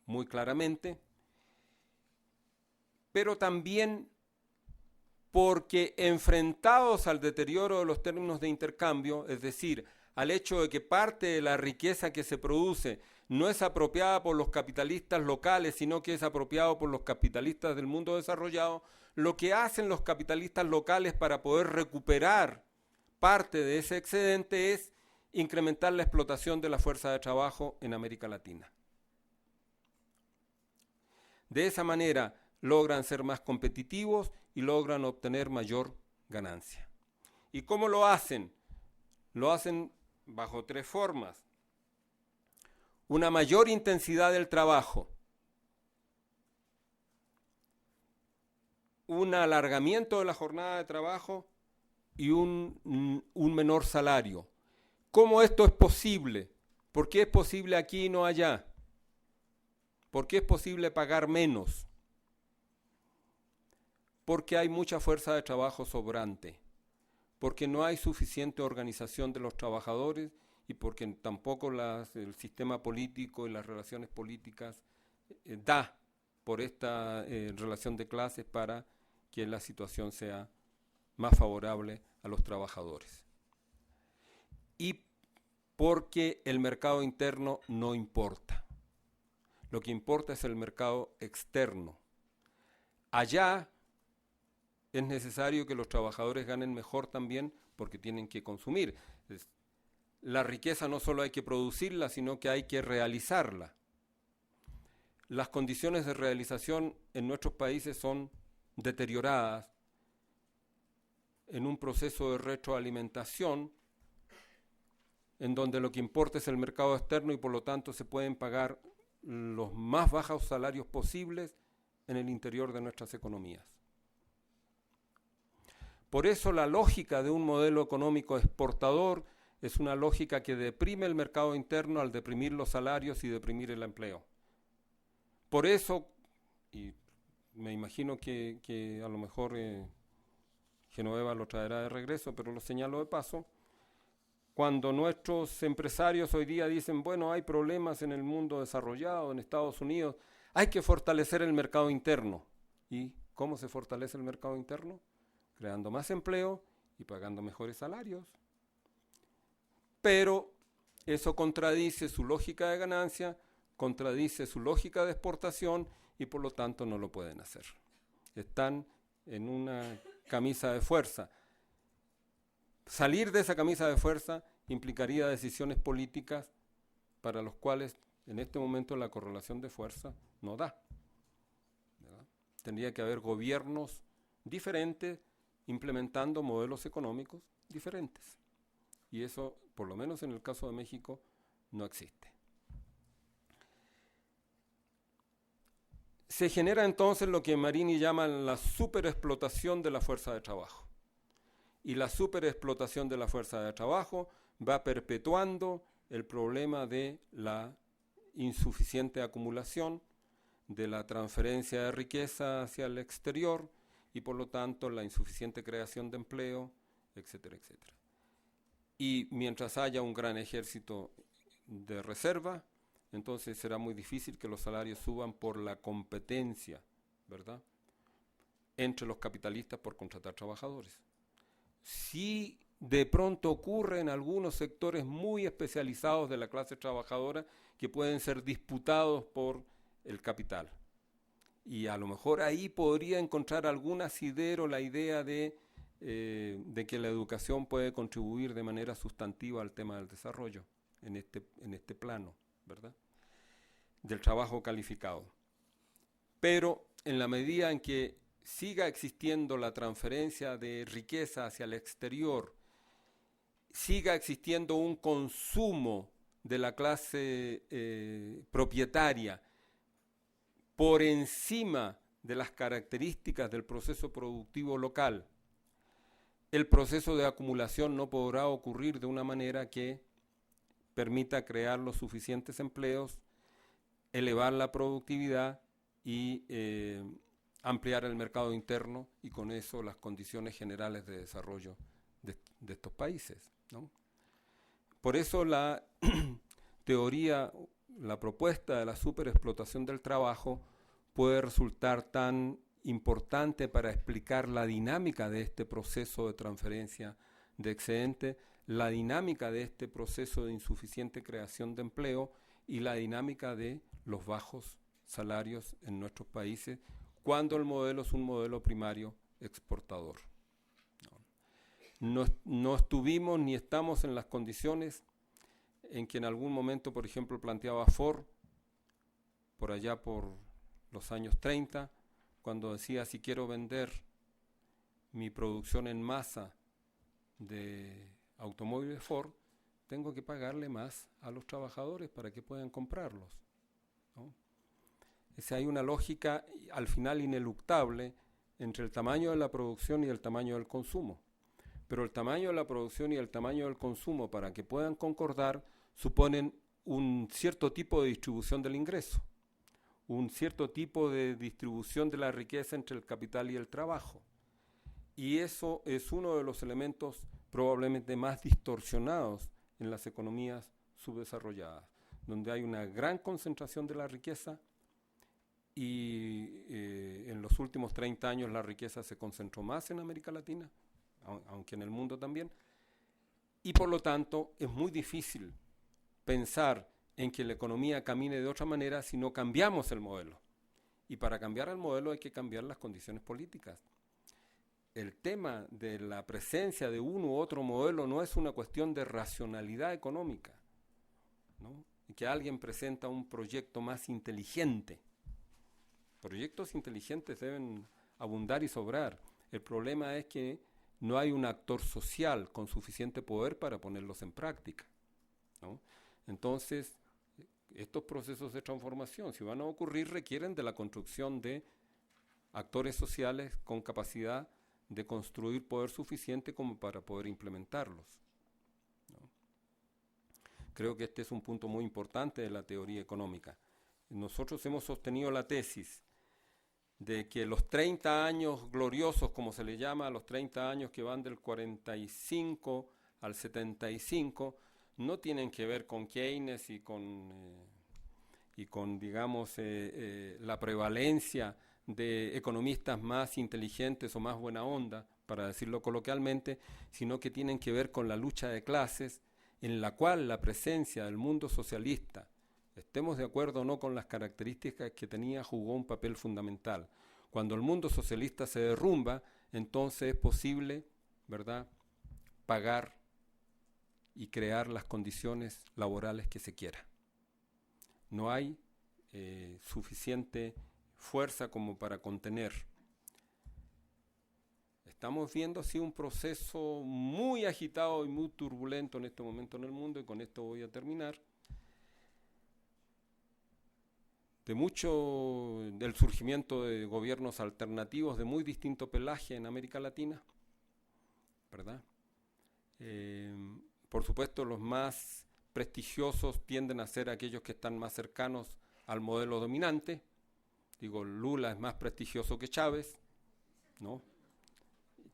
muy claramente. Pero también porque enfrentados al deterioro de los términos de intercambio, es decir, al hecho de que parte de la riqueza que se produce no es apropiada por los capitalistas locales, sino que es apropiado por los capitalistas del mundo desarrollado, lo que hacen los capitalistas locales para poder recuperar parte de ese excedente es incrementar la explotación de la fuerza de trabajo en América Latina. De esa manera logran ser más competitivos y logran obtener mayor ganancia. ¿Y cómo lo hacen? Lo hacen bajo 3 formas. Una mayor intensidad del trabajo, un alargamiento de la jornada de trabajo y un menor salario. ¿Cómo esto es posible? ¿Por qué es posible aquí y no allá? ¿Por qué es posible pagar menos? Porque hay mucha fuerza de trabajo sobrante, porque no hay suficiente organización de los trabajadores y porque tampoco el sistema político y las relaciones políticas da por esta relación de clases para que la situación sea más favorable a los trabajadores. Y porque el mercado interno no importa. Lo que importa es el mercado externo. Allá es necesario que los trabajadores ganen mejor también porque tienen que consumir. La riqueza no solo hay que producirla, sino que hay que realizarla. Las condiciones de realización en nuestros países son deterioradas en un proceso de retroalimentación en donde lo que importa es el mercado externo y por lo tanto se pueden pagar los más bajos salarios posibles en el interior de nuestras economías. Por eso la lógica de un modelo económico exportador es una lógica que deprime el mercado interno al deprimir los salarios y deprimir el empleo. Por eso, y me imagino que a lo mejor Genoveva lo traerá de regreso, pero lo señalo de paso, cuando nuestros empresarios hoy día dicen, bueno, hay problemas en el mundo desarrollado, en Estados Unidos, hay que fortalecer el mercado interno. ¿Y cómo se fortalece el mercado interno? Creando más empleo y pagando mejores salarios. Pero eso contradice su lógica de ganancia, contradice su lógica de exportación y por lo tanto no lo pueden hacer. Están en una camisa de fuerza. Salir de esa camisa de fuerza implicaría decisiones políticas para los cuales en este momento la correlación de fuerza no da. ¿Verdad? Tendría que haber gobiernos diferentes implementando modelos económicos diferentes. Y eso, por lo menos en el caso de México, no existe. Se genera entonces lo que Marini llama la superexplotación de la fuerza de trabajo. Y la superexplotación de la fuerza de trabajo va perpetuando el problema de la insuficiente acumulación, de la transferencia de riqueza hacia el exterior y por lo tanto la insuficiente creación de empleo, etcétera, etcétera. Y mientras haya un gran ejército de reserva, entonces será muy difícil que los salarios suban por la competencia, ¿verdad?, entre los capitalistas por contratar trabajadores. Si de pronto ocurre en algunos sectores muy especializados de la clase trabajadora que pueden ser disputados por el capital. Y a lo mejor ahí podría encontrar algún asidero la idea de que la educación puede contribuir de manera sustantiva al tema del desarrollo en este plano, ¿verdad?, del trabajo calificado. Pero en la medida en que siga existiendo la transferencia de riqueza hacia el exterior, siga existiendo un consumo de la clase propietaria por encima de las características del proceso productivo local, el proceso de acumulación no podrá ocurrir de una manera que permita crear los suficientes empleos, elevar la productividad y ampliar el mercado interno y con eso las condiciones generales de desarrollo de estos países, ¿no? Por eso la teoría, la propuesta de la superexplotación del trabajo puede resultar tan importante para explicar la dinámica de este proceso de transferencia de excedente, la dinámica de este proceso de insuficiente creación de empleo y la dinámica de los bajos salarios en nuestros países cuando el modelo es un modelo primario exportador. No estuvimos ni estamos en las condiciones en que en algún momento, por ejemplo, planteaba Ford, por allá por los años 30, cuando decía, si quiero vender mi producción en masa de automóviles Ford, tengo que pagarle más a los trabajadores para que puedan comprarlos, ¿no? Hay una lógica al final ineluctable entre el tamaño de la producción y el tamaño del consumo. Pero el tamaño de la producción y el tamaño del consumo, para que puedan concordar, suponen un cierto tipo de distribución del ingreso, un cierto tipo de distribución de la riqueza entre el capital y el trabajo. Y eso es uno de los elementos probablemente más distorsionados en las economías subdesarrolladas, donde hay una gran concentración de la riqueza y en los últimos 30 años la riqueza se concentró más en América Latina, aunque en el mundo también, y por lo tanto es muy difícil pensar en que la economía camine de otra manera si no cambiamos el modelo. Y para cambiar el modelo hay que cambiar las condiciones políticas. El tema de la presencia de uno u otro modelo no es una cuestión de racionalidad económica, ¿no? Y que alguien presenta un proyecto más inteligente. Proyectos inteligentes deben abundar y sobrar. El problema es que no hay un actor social con suficiente poder para ponerlos en práctica, ¿no? Entonces, estos procesos de transformación, si van a ocurrir, requieren de la construcción de actores sociales con capacidad de construir poder suficiente como para poder implementarlos, ¿no? Creo que este es un punto muy importante de la teoría económica. Nosotros hemos sostenido la tesis de que los 30 años gloriosos, como se le llama, los 30 años que van del 45 al 75, no tienen que ver con Keynes y con digamos, la prevalencia de economistas más inteligentes o más buena onda, para decirlo coloquialmente, sino que tienen que ver con la lucha de clases, en la cual la presencia del mundo socialista, estemos de acuerdo o no con las características que tenía, jugó un papel fundamental. Cuando el mundo socialista se derrumba, entonces es posible, ¿verdad?, pagar y crear las condiciones laborales que se quiera. No hay suficiente fuerza como para contener. Estamos viendo así un proceso muy agitado y muy turbulento en este momento en el mundo, y con esto voy a terminar, del surgimiento de gobiernos alternativos de muy distinto pelaje en América Latina, ¿verdad? Por supuesto, los más prestigiosos tienden a ser aquellos que están más cercanos al modelo dominante. Digo, Lula es más prestigioso que Chávez, ¿no?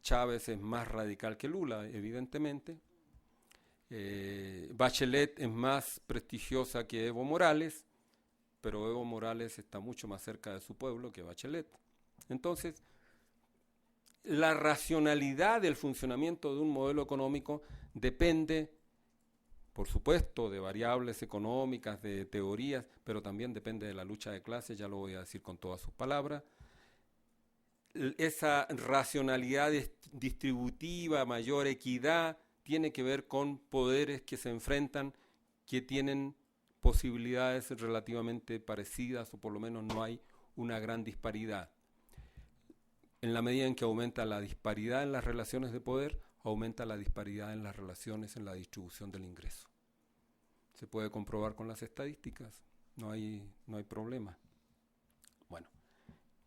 Chávez es más radical que Lula, evidentemente. Bachelet es más prestigiosa que Evo Morales, pero Evo Morales está mucho más cerca de su pueblo que Bachelet. Entonces, la racionalidad del funcionamiento de un modelo económico depende, por supuesto, de variables económicas, de teorías, pero también depende de la lucha de clases, ya lo voy a decir con todas sus palabras. Esa racionalidad distributiva, mayor equidad, tiene que ver con poderes que se enfrentan, que tienen posibilidades relativamente parecidas, o por lo menos no hay una gran disparidad. En la medida en que aumenta la disparidad en las relaciones de poder, aumenta la disparidad en las relaciones en la distribución del ingreso. Se puede comprobar con las estadísticas, no hay problema. Bueno,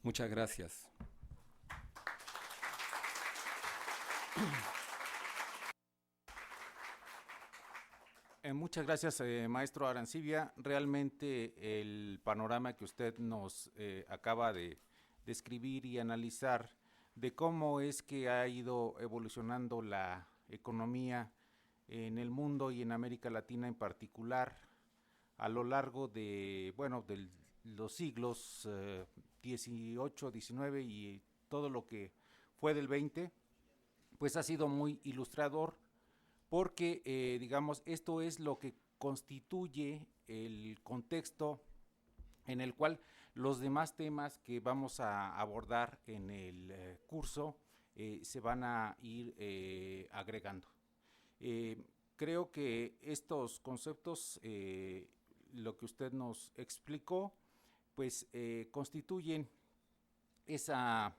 muchas gracias. Muchas gracias, maestro Arancibia. Realmente el panorama que usted nos acaba de describir y analizar de cómo es que ha ido evolucionando la economía en el mundo y en América Latina en particular a lo largo de, de los siglos 18, 19 y todo lo que fue del 20, pues ha sido muy ilustrador, porque, digamos, esto es lo que constituye el contexto en el cual los demás temas que vamos a abordar en el curso se van a ir agregando. Creo que estos conceptos, lo que usted nos explicó, pues constituyen esa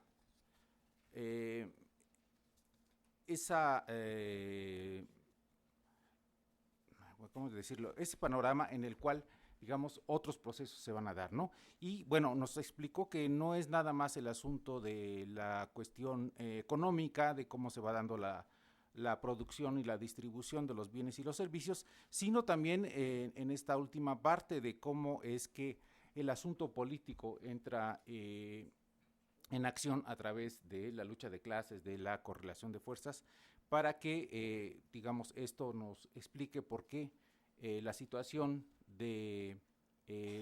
¿cómo decirlo? Ese panorama en el cual, digamos, otros procesos se van a dar, ¿no? Y bueno, nos explicó que no es nada más el asunto de la cuestión económica, de cómo se va dando la producción y la distribución de los bienes y los servicios, sino también en esta última parte de cómo es que el asunto político entra en acción a través de la lucha de clases, de la correlación de fuerzas, para que, digamos, esto nos explique por qué la situación de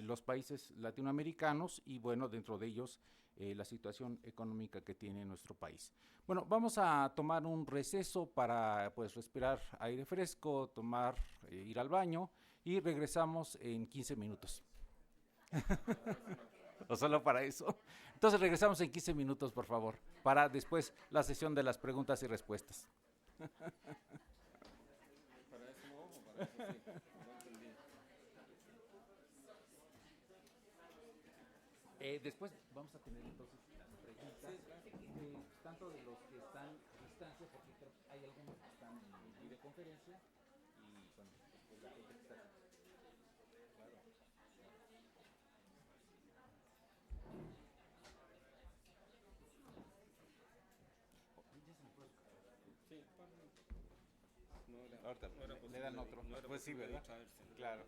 los países latinoamericanos y, bueno, dentro de ellos, la situación económica que tiene nuestro país. Bueno, vamos a tomar un receso para, pues, respirar aire fresco, ir al baño y regresamos en 15 minutos. ¿O solo para eso? Entonces regresamos en 15 minutos, por favor, para después la sesión de las preguntas y respuestas. Después vamos a tener entonces las preguntas, tanto de los que están a distancia, porque creo que hay algunos que están en videoconferencia, y bueno, después la gente que está aquí. Claro. Sí, Ahorita le dan otro. Pues sí, ¿verdad? Claro.